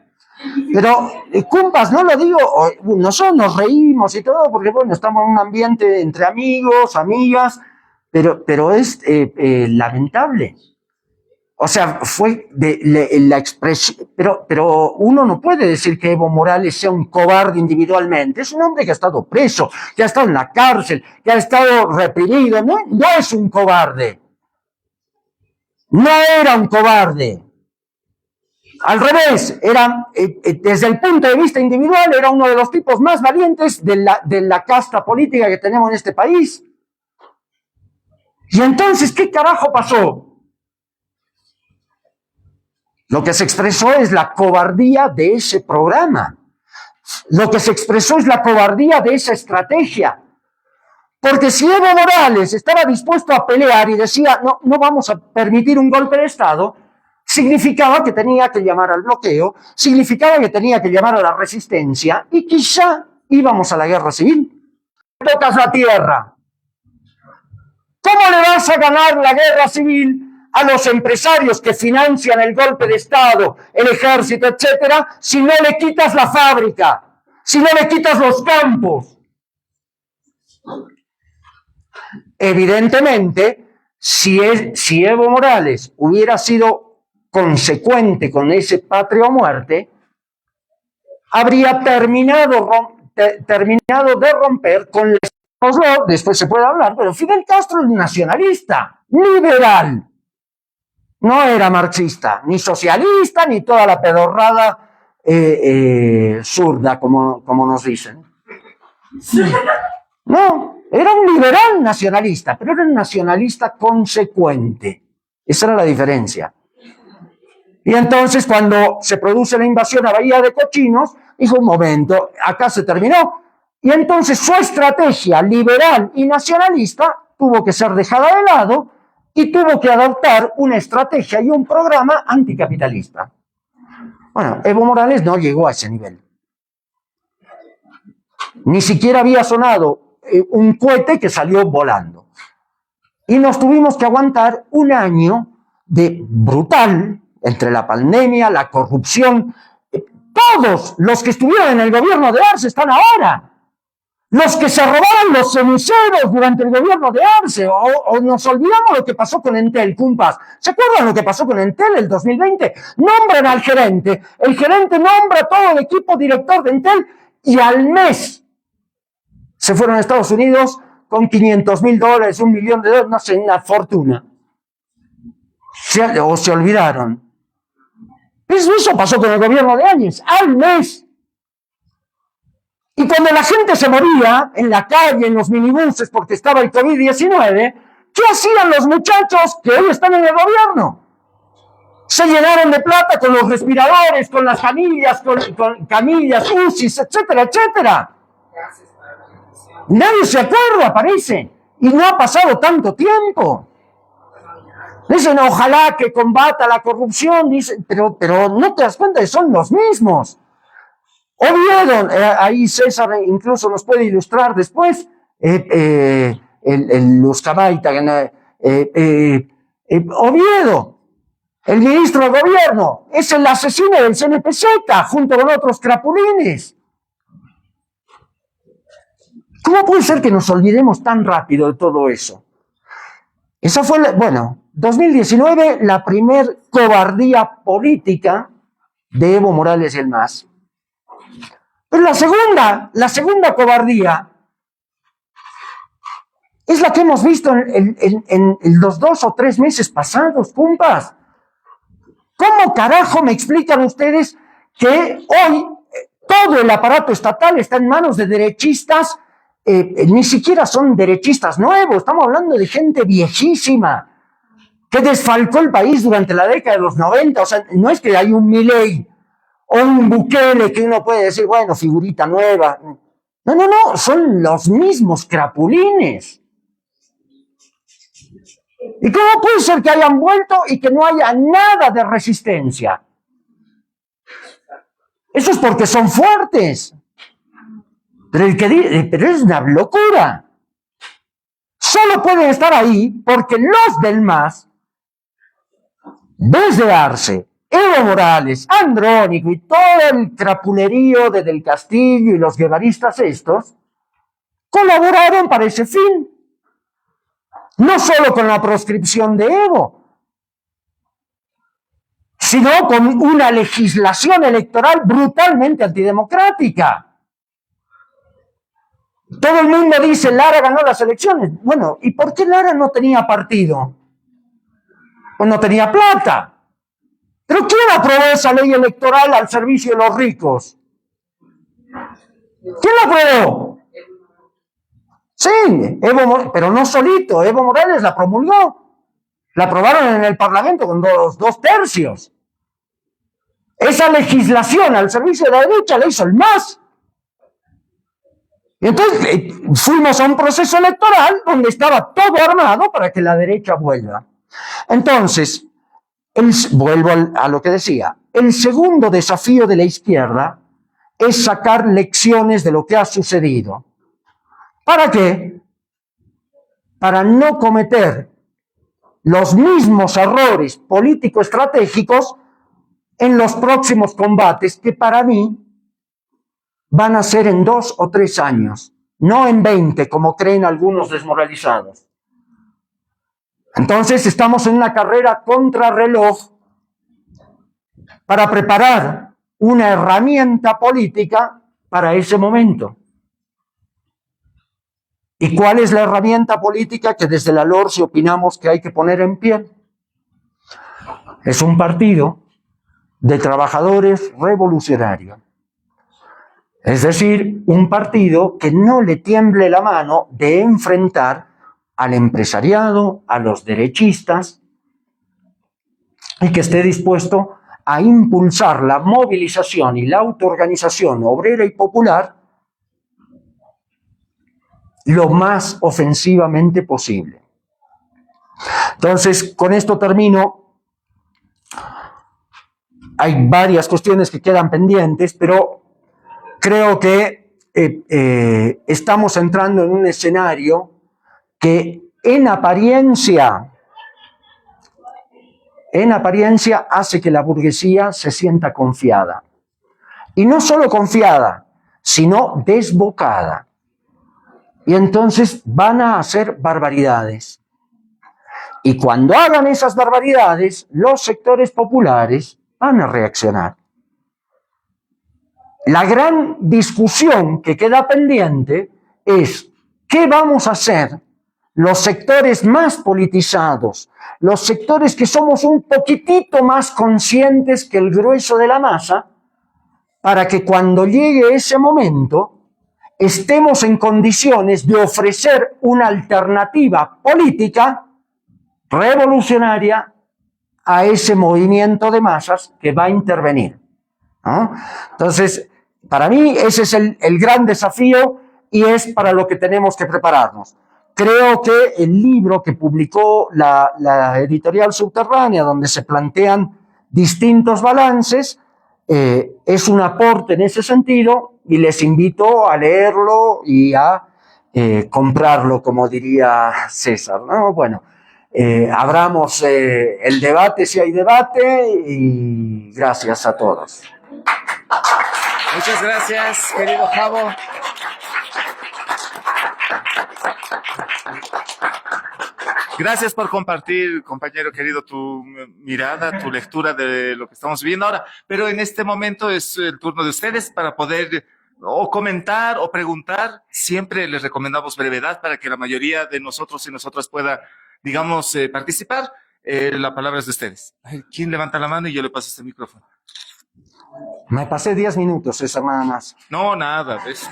Pero, compas, no lo digo, nosotros nos reímos y todo, porque bueno, estamos en un ambiente entre amigos, amigas, pero es lamentable. O sea, fue la expresión, pero uno no puede decir que Evo Morales sea un cobarde individualmente. Es un hombre que ha estado preso, que ha estado en la cárcel, que ha estado reprimido. No es un cobarde. No era un cobarde. Al revés, era, desde el punto de vista individual, era uno de los tipos más valientes de la casta política que tenemos en este país. Y entonces, ¿qué carajo pasó? Lo que se expresó es la cobardía de ese programa. Lo que se expresó es la cobardía de esa estrategia. Porque si Evo Morales estaba dispuesto a pelear y decía, no vamos a permitir un golpe de Estado, significaba que tenía que llamar al bloqueo, significaba que tenía que llamar a la resistencia y quizá íbamos a la guerra civil. Tocas la tierra. ¿Cómo le vas a ganar la guerra civil a los empresarios que financian el golpe de Estado, el ejército, etcétera, si no le quitas la fábrica, si no le quitas los campos? Evidentemente, si Evo Morales hubiera sido consecuente con ese patria o muerte, habría terminado de romper con la... Después se puede hablar, pero Fidel Castro es nacionalista, liberal. No era marxista, ni socialista, ni toda la pedorrada zurda, como nos dicen. No, era un liberal nacionalista, pero era un nacionalista consecuente. Esa era la diferencia. Y entonces, cuando se produce la invasión a Bahía de Cochinos, dijo, un momento, acá se terminó. Y entonces su estrategia liberal y nacionalista tuvo que ser dejada de lado y tuvo que adoptar una estrategia y un programa anticapitalista. Bueno, Evo Morales no llegó a ese nivel. Ni siquiera había sonado un cohete que salió volando. Y nos tuvimos que aguantar un año de brutal, entre la pandemia, la corrupción. Todos los que estuvieron en el gobierno de Arce están ahora. Los que se robaron los ceniceros durante el gobierno de Arce, o nos olvidamos lo que pasó con Entel, compas. ¿Se acuerdan lo que pasó con Entel el 2020? Nombran al gerente, el gerente nombra a todo el equipo director de Entel y al mes se fueron a Estados Unidos con $500,000, $1 millón, no sé, una fortuna. Se olvidaron. Eso pasó con el gobierno de Áñez, al mes. Y cuando la gente se moría en la calle, en los minibuses, porque estaba el COVID-19, ¿qué hacían los muchachos que hoy están en el gobierno? Se llenaron de plata con los respiradores, con las camillas, con camillas, UCIs, etcétera, etcétera. Nadie se acuerda, parece. Y no ha pasado tanto tiempo. Dicen, ojalá que combata la corrupción, dicen, pero no te das cuenta que son los mismos. Oviedo, ahí César incluso nos puede ilustrar después, el Luscamaita, Oviedo, el ministro de gobierno, es el asesino del CNPZ, junto con otros crapulines. ¿Cómo puede ser que nos olvidemos tan rápido de todo eso? Esa fue, 2019, la primer cobardía política de Evo Morales y el MAS. Pero la segunda cobardía es la que hemos visto en los 2 o 3 meses pasados, compas. ¿Cómo carajo me explican ustedes que hoy todo el aparato estatal está en manos de derechistas? Ni siquiera son derechistas nuevos, estamos hablando de gente viejísima que desfalcó el país durante la década de los 90. O sea, no es que hay un Milei o un Bukele que uno puede decir, bueno, figurita nueva. No, son los mismos crapulines. ¿Y cómo puede ser que hayan vuelto y que no haya nada de resistencia? Eso es porque son fuertes. Pero es una locura. Solo pueden estar ahí porque los del MAS, desde Arce, Evo Morales, Andrónico y todo el crapulerío de Del Castillo y los guevaristas estos, colaboraron para ese fin. No solo con la proscripción de Evo, sino con una legislación electoral brutalmente antidemocrática. Todo el mundo dice, Lara ganó las elecciones. Bueno, ¿y por qué Lara no tenía partido? Pues no tenía plata. ¿Pero quién aprobó esa ley electoral al servicio de los ricos? ¿Quién la aprobó? Sí, pero no solito. Evo Morales la promulgó. La aprobaron en el Parlamento con dos tercios. Esa legislación al servicio de la derecha la hizo el MAS. Y entonces fuimos a un proceso electoral donde estaba todo armado para que la derecha vuelva. Entonces, vuelvo a lo que decía. El segundo desafío de la izquierda es sacar lecciones de lo que ha sucedido. ¿Para qué? Para no cometer los mismos errores político-estratégicos en los próximos combates que para mí van a ser en 2 o 3 años, no en 20, como creen algunos desmoralizados. Entonces estamos en una carrera contrarreloj para preparar una herramienta política para ese momento. ¿Y cuál es la herramienta política que desde la LORSI opinamos que hay que poner en pie? Es un partido de trabajadores revolucionarios. Es decir, un partido que no le tiemble la mano de enfrentar al empresariado, a los derechistas, y que esté dispuesto a impulsar la movilización y la autoorganización obrera y popular lo más ofensivamente posible. Entonces, con esto termino. Hay varias cuestiones que quedan pendientes, pero creo que estamos entrando en un escenario que en apariencia hace que la burguesía se sienta confiada. Y no solo confiada, sino desbocada. Y entonces van a hacer barbaridades. Y cuando hagan esas barbaridades, los sectores populares van a reaccionar. La gran discusión que queda pendiente es ¿qué vamos a hacer los sectores más politizados, los sectores que somos un poquitito más conscientes que el grueso de la masa, para que cuando llegue ese momento estemos en condiciones de ofrecer una alternativa política revolucionaria a ese movimiento de masas que va a intervenir, ¿no? Entonces, para mí ese es el gran desafío y es para lo que tenemos que prepararnos. Creo que el libro que publicó la editorial Subterránea, donde se plantean distintos balances, es un aporte en ese sentido y les invito a leerlo y a comprarlo, como diría César, ¿no? Bueno, abramos el debate si hay debate y gracias a todos. Muchas gracias, querido Javo. Gracias por compartir, compañero querido, tu mirada, tu lectura de lo que estamos viviendo ahora. Pero en este momento es el turno de ustedes para poder o comentar o preguntar. Siempre les recomendamos brevedad para que la mayoría de nosotros y nosotras pueda, digamos, participar. La palabra es de ustedes. ¿Quién levanta la mano y yo le paso este micrófono? Me pasé 10 minutos, César, nada más. No, nada, ¿ves?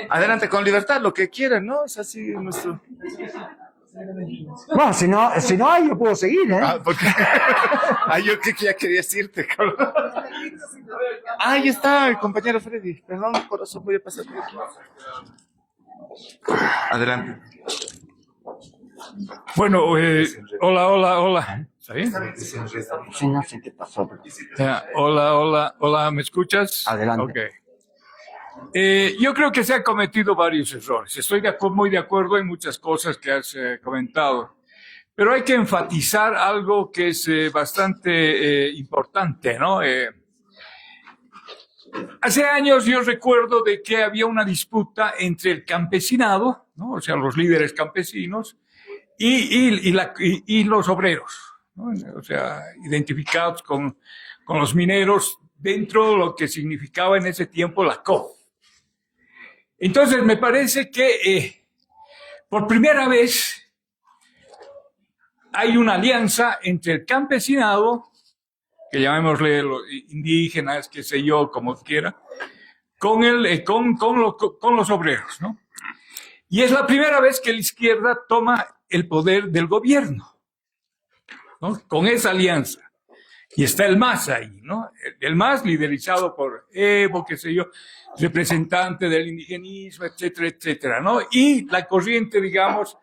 Adelante con libertad, lo que quieran, ¿no? Es así nuestro... No, si no hay, yo puedo seguir, ¿eh? Porque... yo creo que ya quería decirte, cabrón. Ahí está el compañero Freddy. Perdón, corazón, voy a pasar por aquí. Adelante. Bueno, hola. ¿Está bien? Sí, no sé qué pasó. Hola, ¿me escuchas? Adelante. Okay. Yo creo que se han cometido varios errores. Estoy muy de acuerdo en muchas cosas que has comentado, pero hay que enfatizar algo que es bastante importante, ¿no? Hace años yo recuerdo de que había una disputa entre el campesinado, ¿no? O sea, los líderes campesinos, y los obreros, ¿no? O sea, identificados con los mineros dentro de lo que significaba en ese tiempo la COF. Entonces, me parece que por primera vez hay una alianza entre el campesinado, que llamémosle los indígenas, qué sé yo, como quiera, con los obreros, ¿no? Y es la primera vez que la izquierda toma el poder del gobierno, ¿no? Con esa alianza. Y está el MAS ahí, ¿no? El MAS liderizado por Evo, qué sé yo, representante del indigenismo, etcétera, etcétera, ¿no? Y la corriente, digamos,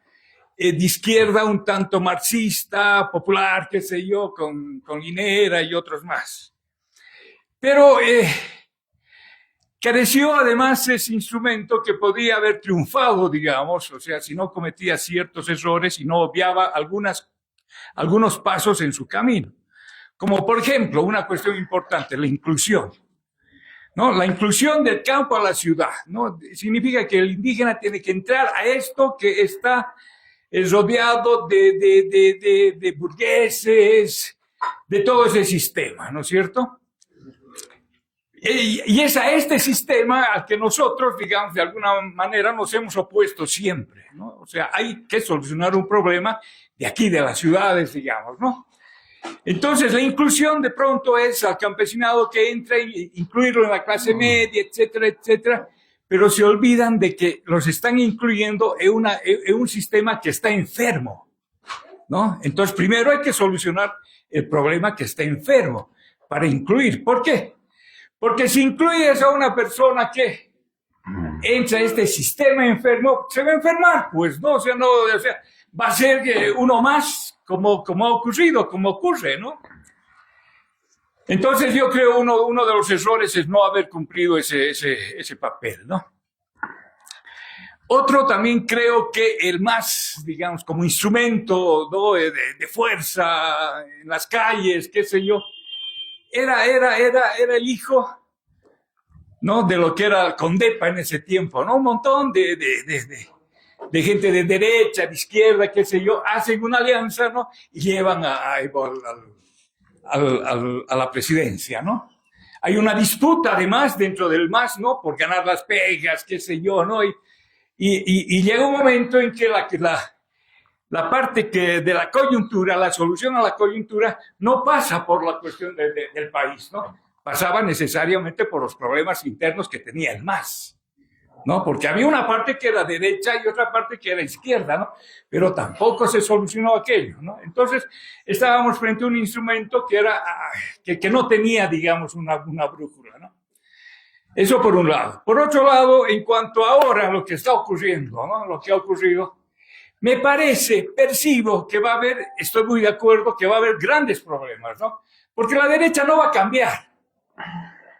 de izquierda un tanto marxista, popular, qué sé yo, con Linera y otros más. Pero careció además ese instrumento que podía haber triunfado, digamos, o sea, si no cometía ciertos errores y no obviaba algunos pasos en su camino. Como por ejemplo, una cuestión importante, la inclusión, ¿no? La inclusión del campo a la ciudad, ¿no? Significa que el indígena tiene que entrar a esto que está rodeado de burgueses, de todo ese sistema, ¿no es cierto? Y es a este sistema al que nosotros, digamos, de alguna manera nos hemos opuesto siempre, ¿no? O sea, hay que solucionar un problema de aquí, de las ciudades, digamos, ¿no? Entonces, la inclusión de pronto es al campesinado que entra, incluirlo en la clase media, etcétera, etcétera, pero se olvidan de que los están incluyendo en un sistema que está enfermo, ¿no? Entonces, primero hay que solucionar el problema que está enfermo para incluir. ¿Por qué? Porque si incluyes a una persona que entra a este sistema enfermo, se va a enfermar, pues, ¿no? O sea, va a ser uno más, como ha ocurrido, como ocurre, ¿no? Entonces yo creo uno de los errores es no haber cumplido ese papel, ¿no? Otro también creo que el MAS, digamos, como instrumento, ¿no? de fuerza en las calles, qué sé yo, era el hijo, ¿no? De lo que era Condepa en ese tiempo, ¿no? Un montón de gente de derecha, de izquierda, qué sé yo, hacen una alianza, ¿no? Y llevan a Evo a la presidencia, ¿no? Hay una disputa, además, dentro del MAS, ¿no? Por ganar las pegas, qué sé yo, ¿no? Y llega un momento en que la parte de la coyuntura, la solución a la coyuntura, no pasa por la cuestión del país, ¿no? Pasaba necesariamente por los problemas internos que tenía el MAS, ¿no? Porque había una parte que era derecha y otra parte que era izquierda, ¿no? Pero tampoco se solucionó aquello, ¿no? Entonces, estábamos frente a un instrumento que no tenía, digamos, una brújula, ¿no? Eso por un lado. Por otro lado, en cuanto a ahora lo que está ocurriendo, ¿no? Lo que ha ocurrido, me parece, percibo que va a haber, estoy muy de acuerdo, que va a haber grandes problemas, ¿no? Porque la derecha no va a cambiar.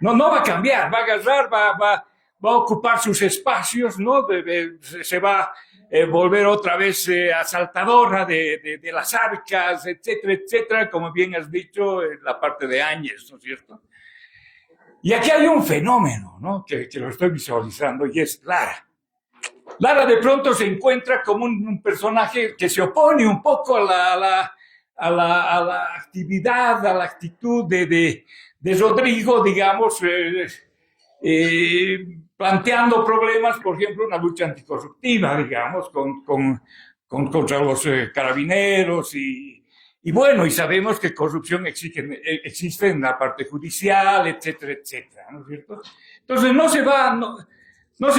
No va a cambiar, va a agarrar, va a ocupar sus espacios, ¿no? Se va a volver otra vez asaltadora de las arcas, etcétera, etcétera, como bien has dicho, la parte de Áñez, ¿no es cierto? Y aquí hay un fenómeno, ¿no? Que lo estoy visualizando y es Lara. Lara de pronto se encuentra como un personaje que se opone un poco a la actividad, a la actitud de Rodrigo, digamos, planteando problemas, por ejemplo, una lucha anticorruptiva, digamos, contra los carabineros y bueno, y sabemos que corrupción existe en la parte judicial, etcétera, etcétera, ¿no es cierto? Entonces no se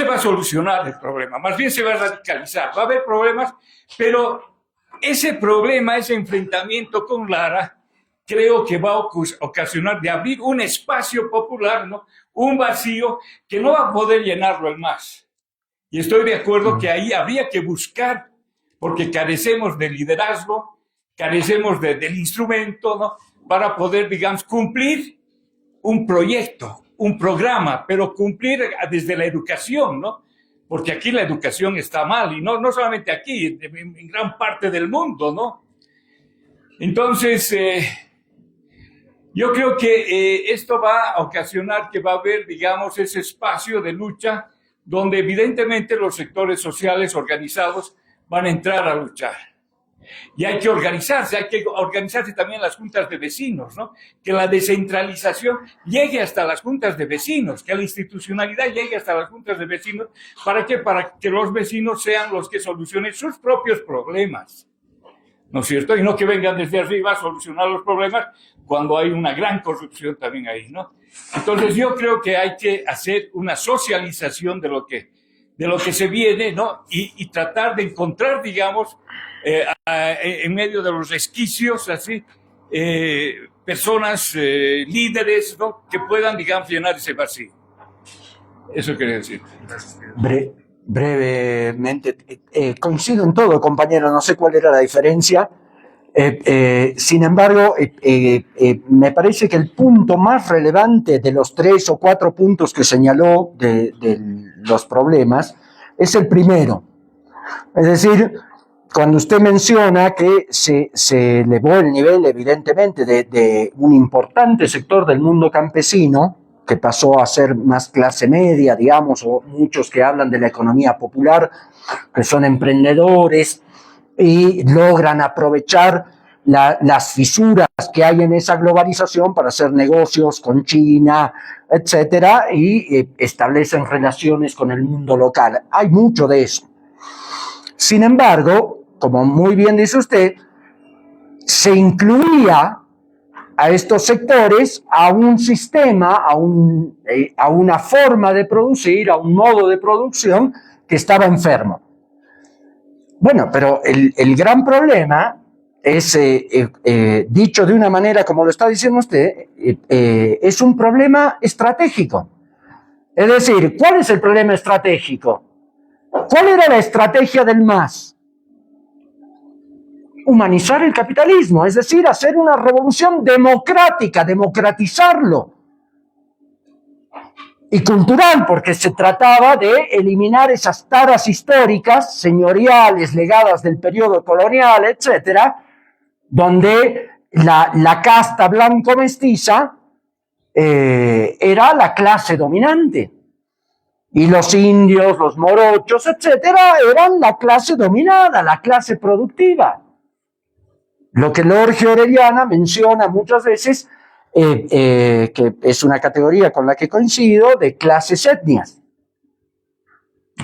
va a solucionar el problema, más bien se va a radicalizar, va a haber problemas, pero ese problema, ese enfrentamiento con Lara, creo que va a ocasionar de abrir un espacio popular, ¿no? Un vacío que no va a poder llenarlo el MAS. Y estoy de acuerdo que ahí habría que buscar, porque carecemos de liderazgo, carecemos del instrumento, ¿no? Para poder, digamos, cumplir un proyecto, un programa, pero cumplir desde la educación, ¿no? Porque aquí la educación está mal, y no solamente aquí, en gran parte del mundo, ¿no? Entonces, yo creo que esto va a ocasionar que va a haber, digamos, ese espacio de lucha donde evidentemente los sectores sociales organizados van a entrar a luchar. Y hay que organizarse también las juntas de vecinos, ¿no? Que la descentralización llegue hasta las juntas de vecinos, que la institucionalidad llegue hasta las juntas de vecinos. ¿Para qué? Para que los vecinos sean los que solucionen sus propios problemas, ¿no es cierto? Y no que vengan desde arriba a solucionar los problemas cuando hay una gran corrupción también ahí, ¿no? Entonces yo creo que hay que hacer una socialización de lo que se viene, ¿no? Y tratar de encontrar, digamos, en medio de los resquicios, así, personas, líderes, ¿no? Que puedan, digamos, llenar ese vacío. Eso quería decir. Brevemente, coincido en todo, compañero, no sé cuál era la diferencia. Sin embargo, me parece que el punto más relevante de los 3 o 4 puntos que señaló de los problemas es el primero. Es decir, cuando usted menciona que se elevó el nivel, evidentemente, de un importante sector del mundo campesino, que pasó a ser más clase media, digamos, o muchos que hablan de la economía popular, que son emprendedores y logran aprovechar las fisuras que hay en esa globalización para hacer negocios con China, etcétera, y establecen relaciones con el mundo local. Hay mucho de eso. Sin embargo, como muy bien dice usted, se incluía a estos sectores a un sistema, a una forma de producir, a un modo de producción que estaba enfermo. Bueno, pero el gran problema es, dicho de una manera como lo está diciendo usted, es un problema estratégico. Es decir, ¿cuál es el problema estratégico? ¿Cuál era la estrategia del MAS? Humanizar el capitalismo, es decir, hacer una revolución democrática, democratizarlo. Y cultural, porque se trataba de eliminar esas taras históricas, señoriales, legadas del periodo colonial, etcétera, donde la casta blanco-mestiza era la clase dominante. Y los indios, los morochos, etcétera, eran la clase dominada, la clase productiva. Lo que Lorgio Orellana menciona muchas veces, que es una categoría con la que coincido, de clases etnias.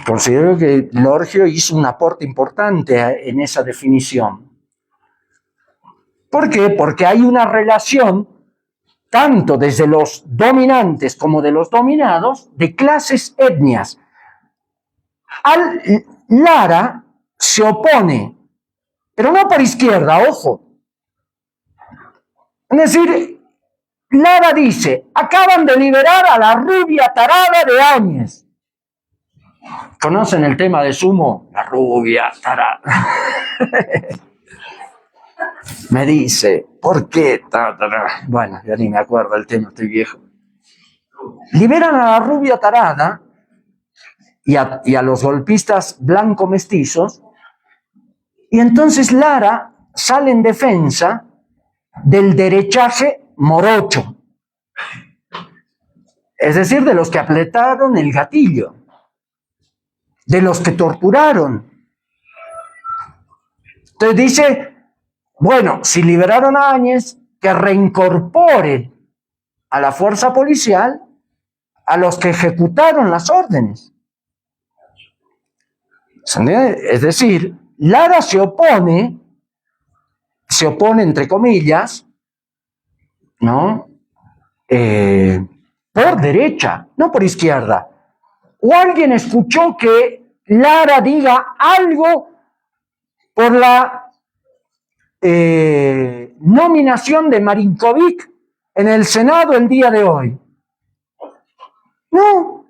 Considero que Lorgio hizo un aporte importante en esa definición. ¿Por qué? Porque hay una relación, tanto desde los dominantes como de los dominados, de clases etnias. Lara se opone, pero no por izquierda, ojo. Es decir, Lara dice, acaban de liberar a la rubia tarada de Áñez. ¿Conocen el tema de Sumo? La rubia tarada. Me dice, ¿por qué? Bueno, ya ni me acuerdo el tema, estoy viejo. Liberan a la rubia tarada y a los golpistas blanco-mestizos, y entonces Lara sale en defensa del derechaje morocho, es decir, de los que apretaron el gatillo, de los que torturaron. Entonces dice, bueno, si liberaron a Áñez, que reincorporen a la fuerza policial a los que ejecutaron las órdenes. Es decir, Lara se opone entre comillas, ¿no? Por derecha, no por izquierda. ¿O alguien escuchó que Lara diga algo por la nominación de Marinkovic en el Senado el día de hoy. No.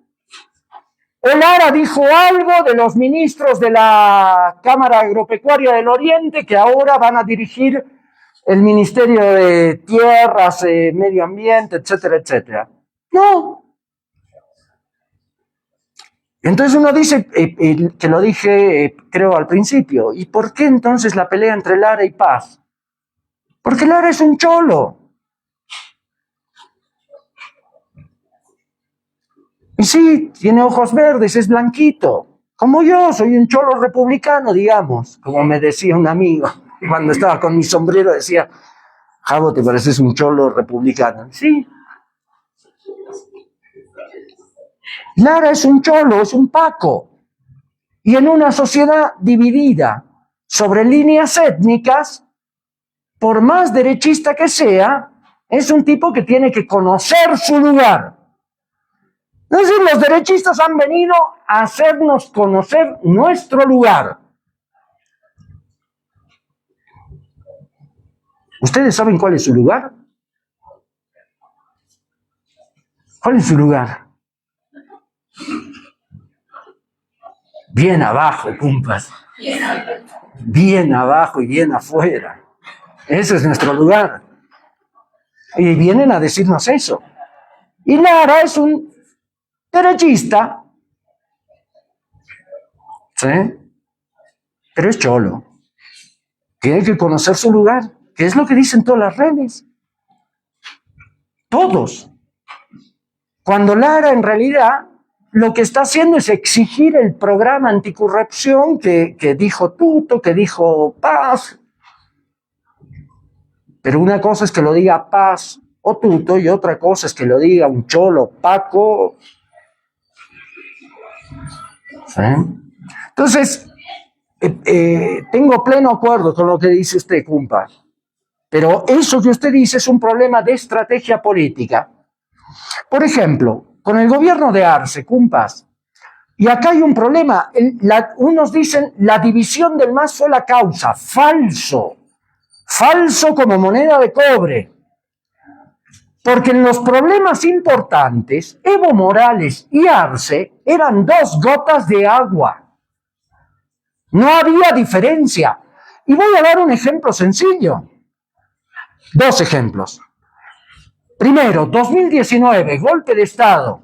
O Lara dijo algo de los ministros de la Cámara Agropecuaria del Oriente que ahora van a dirigir el Ministerio de Tierras, Medio Ambiente, etcétera, etcétera. No. Entonces uno dice, que lo dije creo al principio, ¿y por qué entonces la pelea entre Lara y Paz? Porque Lara es un cholo. Y sí, tiene ojos verdes, es blanquito. Como yo, soy un cholo republicano, digamos. Como me decía un amigo, cuando estaba con mi sombrero, decía, Javo, ¿te pareces un cholo republicano? Sí. Lara es un cholo, es un paco. Y en una sociedad dividida sobre líneas étnicas, por más derechista que sea, es un tipo que tiene que conocer su lugar. Es decir, los derechistas han venido a hacernos conocer nuestro lugar. ¿Ustedes saben cuál es su lugar? ¿Cuál es su lugar? Bien abajo, compas. Bien abajo y bien afuera. Ese es nuestro lugar. Y vienen a decirnos eso. Y Lara es un derechista, ¿sí? Pero es cholo. Tiene que conocer su lugar, que es lo que dicen todas las redes. Todos. Cuando Lara en realidad lo que está haciendo es exigir el programa anticorrupción que dijo Tuto, que dijo Paz. Pero una cosa es que lo diga Paz o Tuto y otra cosa es que lo diga un cholo, Paco. ¿Sí? Entonces, tengo pleno acuerdo con lo que dice usted, compa. Pero eso que usted dice es un problema de estrategia política. Por ejemplo, con el gobierno de Arce, compas, y acá hay un problema. Unos dicen la división del MAS fue la causa. Falso. Falso como moneda de cobre. Porque en los problemas importantes, Evo Morales y Arce eran 2 gotas de agua. No había diferencia. Y voy a dar un ejemplo sencillo. 2 ejemplos. Primero, 2019, golpe de Estado.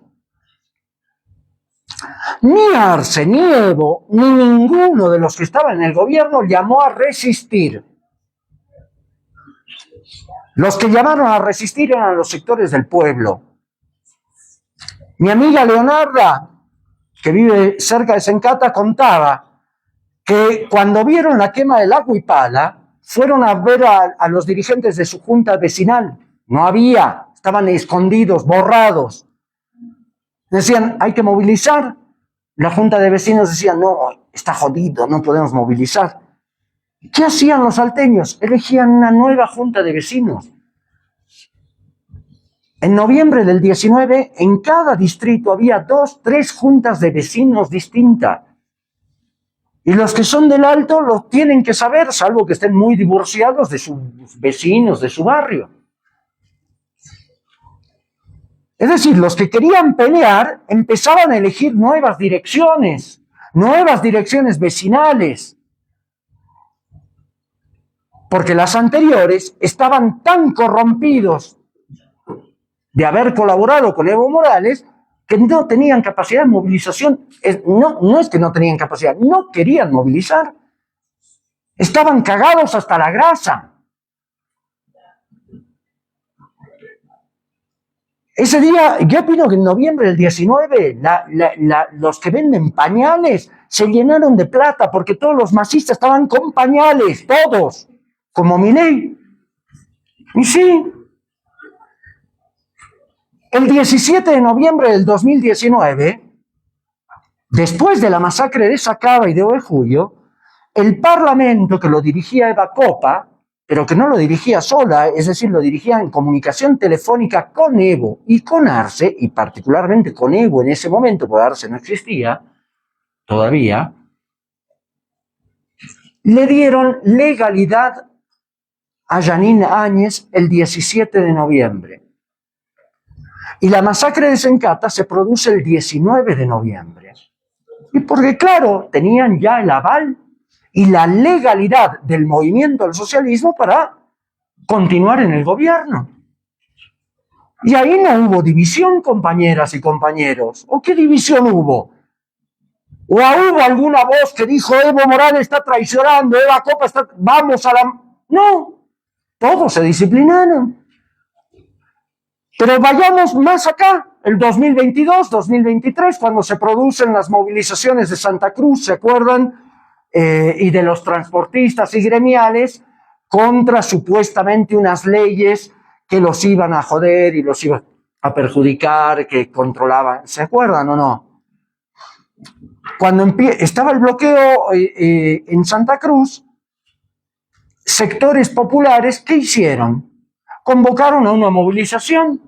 Ni Arce, ni Evo, ni ninguno de los que estaban en el gobierno llamó a resistir. Los que llamaron a resistir eran los sectores del pueblo. Mi amiga Leonarda, que vive cerca de Sencata, contaba que cuando vieron la quema del Agua fueron a ver a los dirigentes de su junta vecinal. No había, estaban escondidos, borrados. Decían, hay que movilizar. La junta de vecinos decía, no, está jodido, no podemos movilizar. ¿Qué hacían los salteños? Elegían una nueva junta de vecinos. En noviembre del 19, en cada distrito había 2, 3 juntas de vecinos distintas. Y los que son del Alto lo tienen que saber, salvo que estén muy divorciados de sus vecinos, de su barrio. Es decir, los que querían pelear empezaban a elegir nuevas direcciones vecinales. Porque las anteriores estaban tan corrompidos de haber colaborado con Evo Morales que no tenían capacidad de movilización. No es que no tenían capacidad, no querían movilizar. Estaban cagados hasta la grasa. Ese día, yo opino que en noviembre del 19, los que venden pañales se llenaron de plata porque todos los masistas estaban con pañales, todos, como Milei. Y sí, el 17 de noviembre del 2019, después de la masacre de Sacaba y de 9 de julio, el Parlamento, que lo dirigía Eva Copa, pero que no lo dirigía sola, es decir, lo dirigía en comunicación telefónica con Evo y con Arce, y particularmente con Evo en ese momento, porque Arce no existía todavía, le dieron legalidad a Janine Áñez el 17 de noviembre. Y la masacre de Sencata se produce el 19 de noviembre. Y porque, claro, tenían ya el aval y la legalidad del movimiento al socialismo para continuar en el gobierno. Y ahí no hubo división, compañeras y compañeros. ¿O qué división hubo? ¿O hubo alguna voz que dijo Evo Morales está traicionando, Eva Copa está... vamos a la... No, todos se disciplinaron. Pero vayamos más acá, el 2022, 2023, cuando se producen las movilizaciones de Santa Cruz, ¿se acuerdan? Y de los transportistas y gremiales contra supuestamente unas leyes que los iban a joder y los iban a perjudicar, que controlaban. ¿Se acuerdan o no? Cuando estaba el bloqueo en Santa Cruz, sectores populares, ¿qué hicieron? Convocaron a una movilización.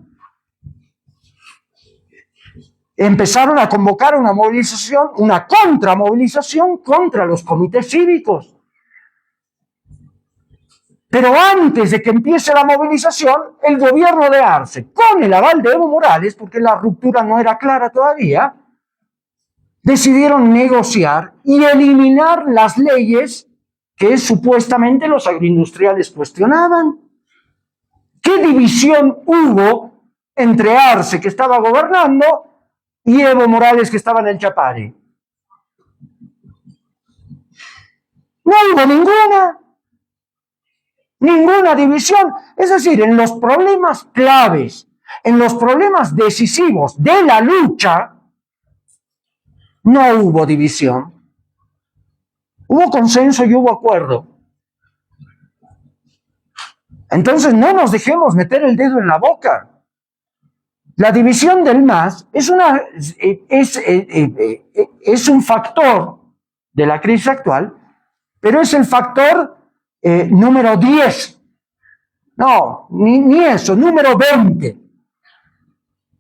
Empezaron a convocar una movilización, una contramovilización contra los comités cívicos. Pero antes de que empiece la movilización, el gobierno de Arce, con el aval de Evo Morales, porque la ruptura no era clara todavía, decidieron negociar y eliminar las leyes que supuestamente los agroindustriales cuestionaban. ¿Qué división hubo entre Arce, que estaba gobernando, y Evo Morales, que estaba en el Chapare? No hubo ninguna división. Es decir, en los problemas claves, en los problemas decisivos de la lucha, no hubo división. Hubo consenso y hubo acuerdo. Entonces no nos dejemos meter el dedo en la boca. La división del MAS es un factor de la crisis actual, pero es el factor número 10. No, ni eso, número 20.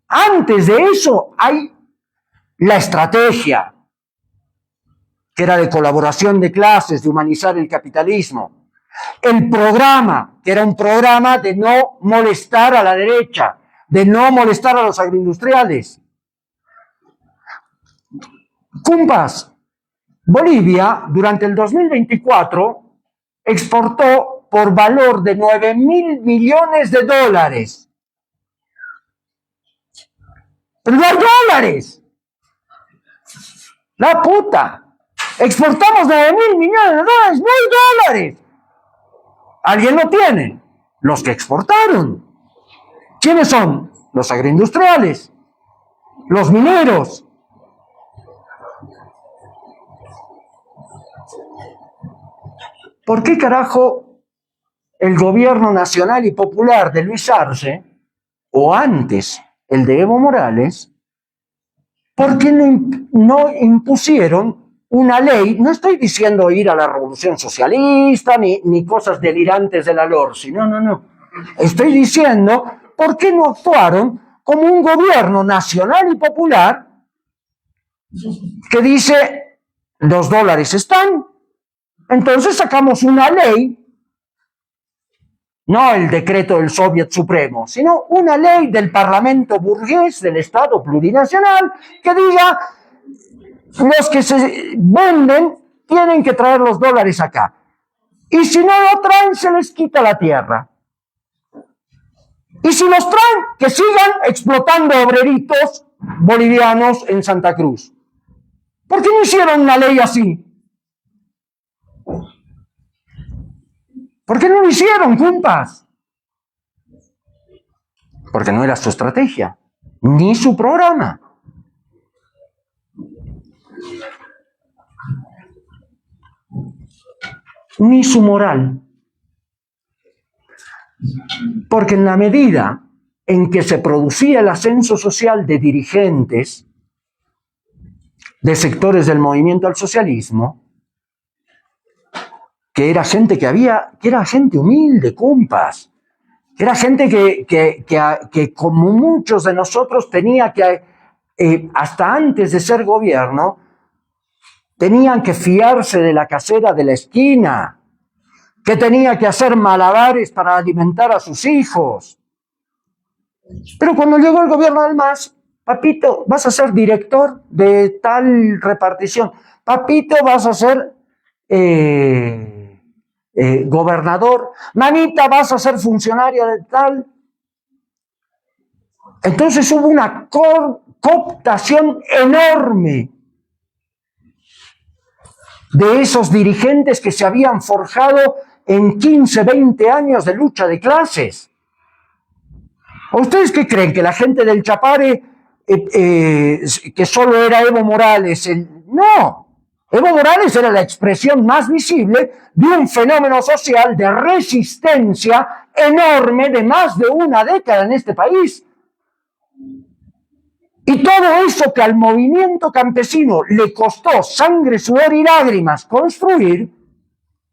Antes de eso hay la estrategia, que era de colaboración de clases, de humanizar el capitalismo. El programa, que era un programa de no molestar a la derecha, de no molestar a los agroindustriales. Cumpas, Bolivia durante el 2024 exportó por valor de 9.000 millones de dólares. ¡Pero no hay dólares! ¡La puta! Exportamos 9.000 millones de dólares, no hay dólares. ¿Alguien lo tiene? Los que exportaron. ¿Quiénes son? Los agroindustriales, los mineros. ¿Por qué carajo el gobierno nacional y popular de Luis Arce, o antes el de Evo Morales, por qué no impusieron una ley? No estoy diciendo ir a la revolución socialista ni cosas delirantes de la LORSI, no. Estoy diciendo, ¿por qué no actuaron como un gobierno nacional y popular que dice, los dólares están, entonces sacamos una ley, no el decreto del Soviet Supremo, sino una ley del Parlamento burgués del Estado plurinacional que diga, los que se venden tienen que traer los dólares acá. Y si no lo traen, se les quita la tierra. Y si los traen, que sigan explotando obreritos bolivianos en Santa Cruz. ¿Por qué no hicieron una ley así? ¿Por qué no lo hicieron, cumpas? Porque no era su estrategia, ni su programa. Ni su moral. Porque en la medida en que se producía el ascenso social de dirigentes de sectores del movimiento al socialismo, que era gente que era gente humilde, compas, que era gente que como muchos de nosotros tenía que, hasta antes de ser gobierno, tenían que fiarse de la casera de la esquina, que tenía que hacer malabares para alimentar a sus hijos. Pero cuando llegó el gobierno del MAS, papito, vas a ser director de tal repartición. Papito, vas a ser gobernador. Mamita, vas a ser funcionario de tal. Entonces hubo una cooptación enorme de esos dirigentes que se habían forjado en 15, 20 años de lucha de clases. ¿Ustedes qué creen? ¿Que la gente del Chapare, que solo era Evo Morales? No, Evo Morales era la expresión más visible de un fenómeno social de resistencia enorme de más de una década en este país. Y todo eso que al movimiento campesino le costó sangre, sudor y lágrimas construir,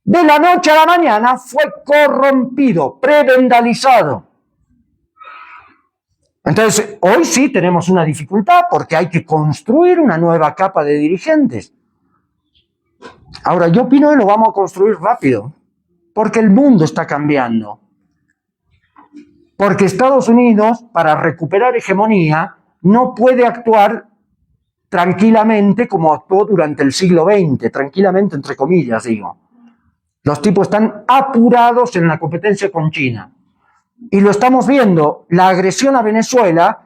de la noche a la mañana fue corrompido, prebendalizado. Entonces, hoy sí tenemos una dificultad porque hay que construir una nueva capa de dirigentes. Ahora, yo opino que lo vamos a construir rápido, porque el mundo está cambiando. Porque Estados Unidos, para recuperar hegemonía, no puede actuar tranquilamente como actuó durante el siglo XX, tranquilamente entre comillas digo. Los tipos están apurados en la competencia con China. Y lo estamos viendo, la agresión a Venezuela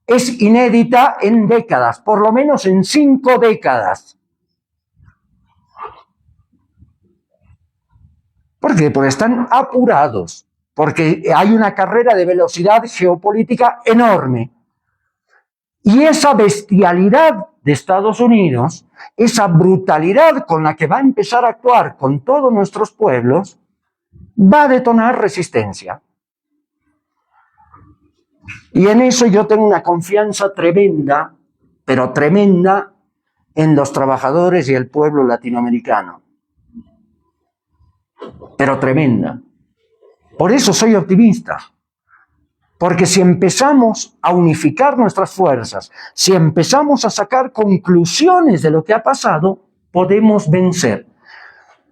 es inédita en décadas, por lo menos en 5 décadas. ¿Por qué? Porque están apurados, porque hay una carrera de velocidad geopolítica enorme. Y esa bestialidad de Estados Unidos, esa brutalidad con la que va a empezar a actuar con todos nuestros pueblos, va a detonar resistencia. Y en eso yo tengo una confianza tremenda, pero tremenda, en los trabajadores y el pueblo latinoamericano. Pero tremenda. Por eso soy optimista. Porque si empezamos a unificar nuestras fuerzas, si empezamos a sacar conclusiones de lo que ha pasado, podemos vencer.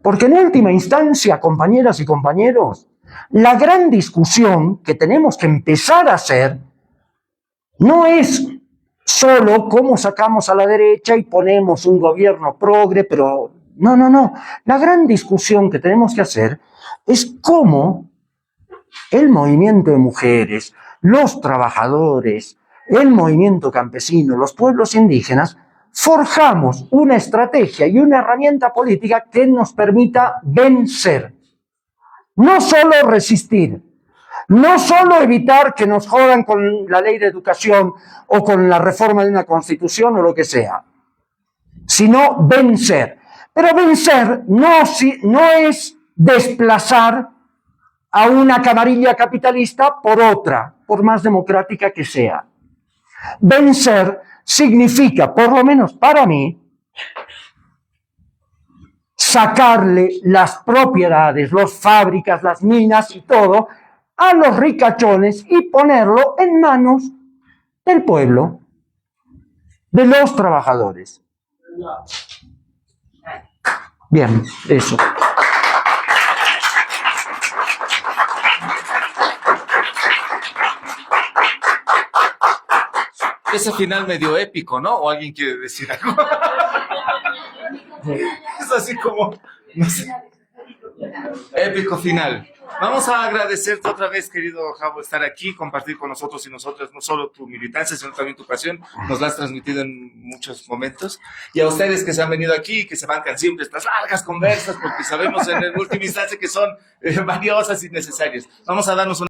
Porque en última instancia, compañeras y compañeros, la gran discusión que tenemos que empezar a hacer no es solo cómo sacamos a la derecha y ponemos un gobierno progre, pero no. La gran discusión que tenemos que hacer es cómo el movimiento de mujeres, los trabajadores, el movimiento campesino, los pueblos indígenas, forjamos una estrategia y una herramienta política que nos permita vencer. No solo resistir, no solo evitar que nos jodan con la ley de educación o con la reforma de una constitución o lo que sea, sino vencer. Pero vencer no es desplazar a una camarilla capitalista por otra, por más democrática que sea. Vencer significa, por lo menos para mí, sacarle las propiedades, las fábricas, las minas y todo, a los ricachones y ponerlo en manos del pueblo, de los trabajadores. Bien, eso. Ese final medio épico, ¿no? ¿O alguien quiere decir algo? Es así como, no sé, épico final. Vamos a agradecerte otra vez, querido Javo, estar aquí, compartir con nosotros y nosotras no solo tu militancia, sino también tu pasión. Nos la has transmitido en muchos momentos. Y a ustedes que se han venido aquí, que se bancan siempre estas largas conversas, porque sabemos en última instancia que son valiosas y necesarias. Vamos a darnos una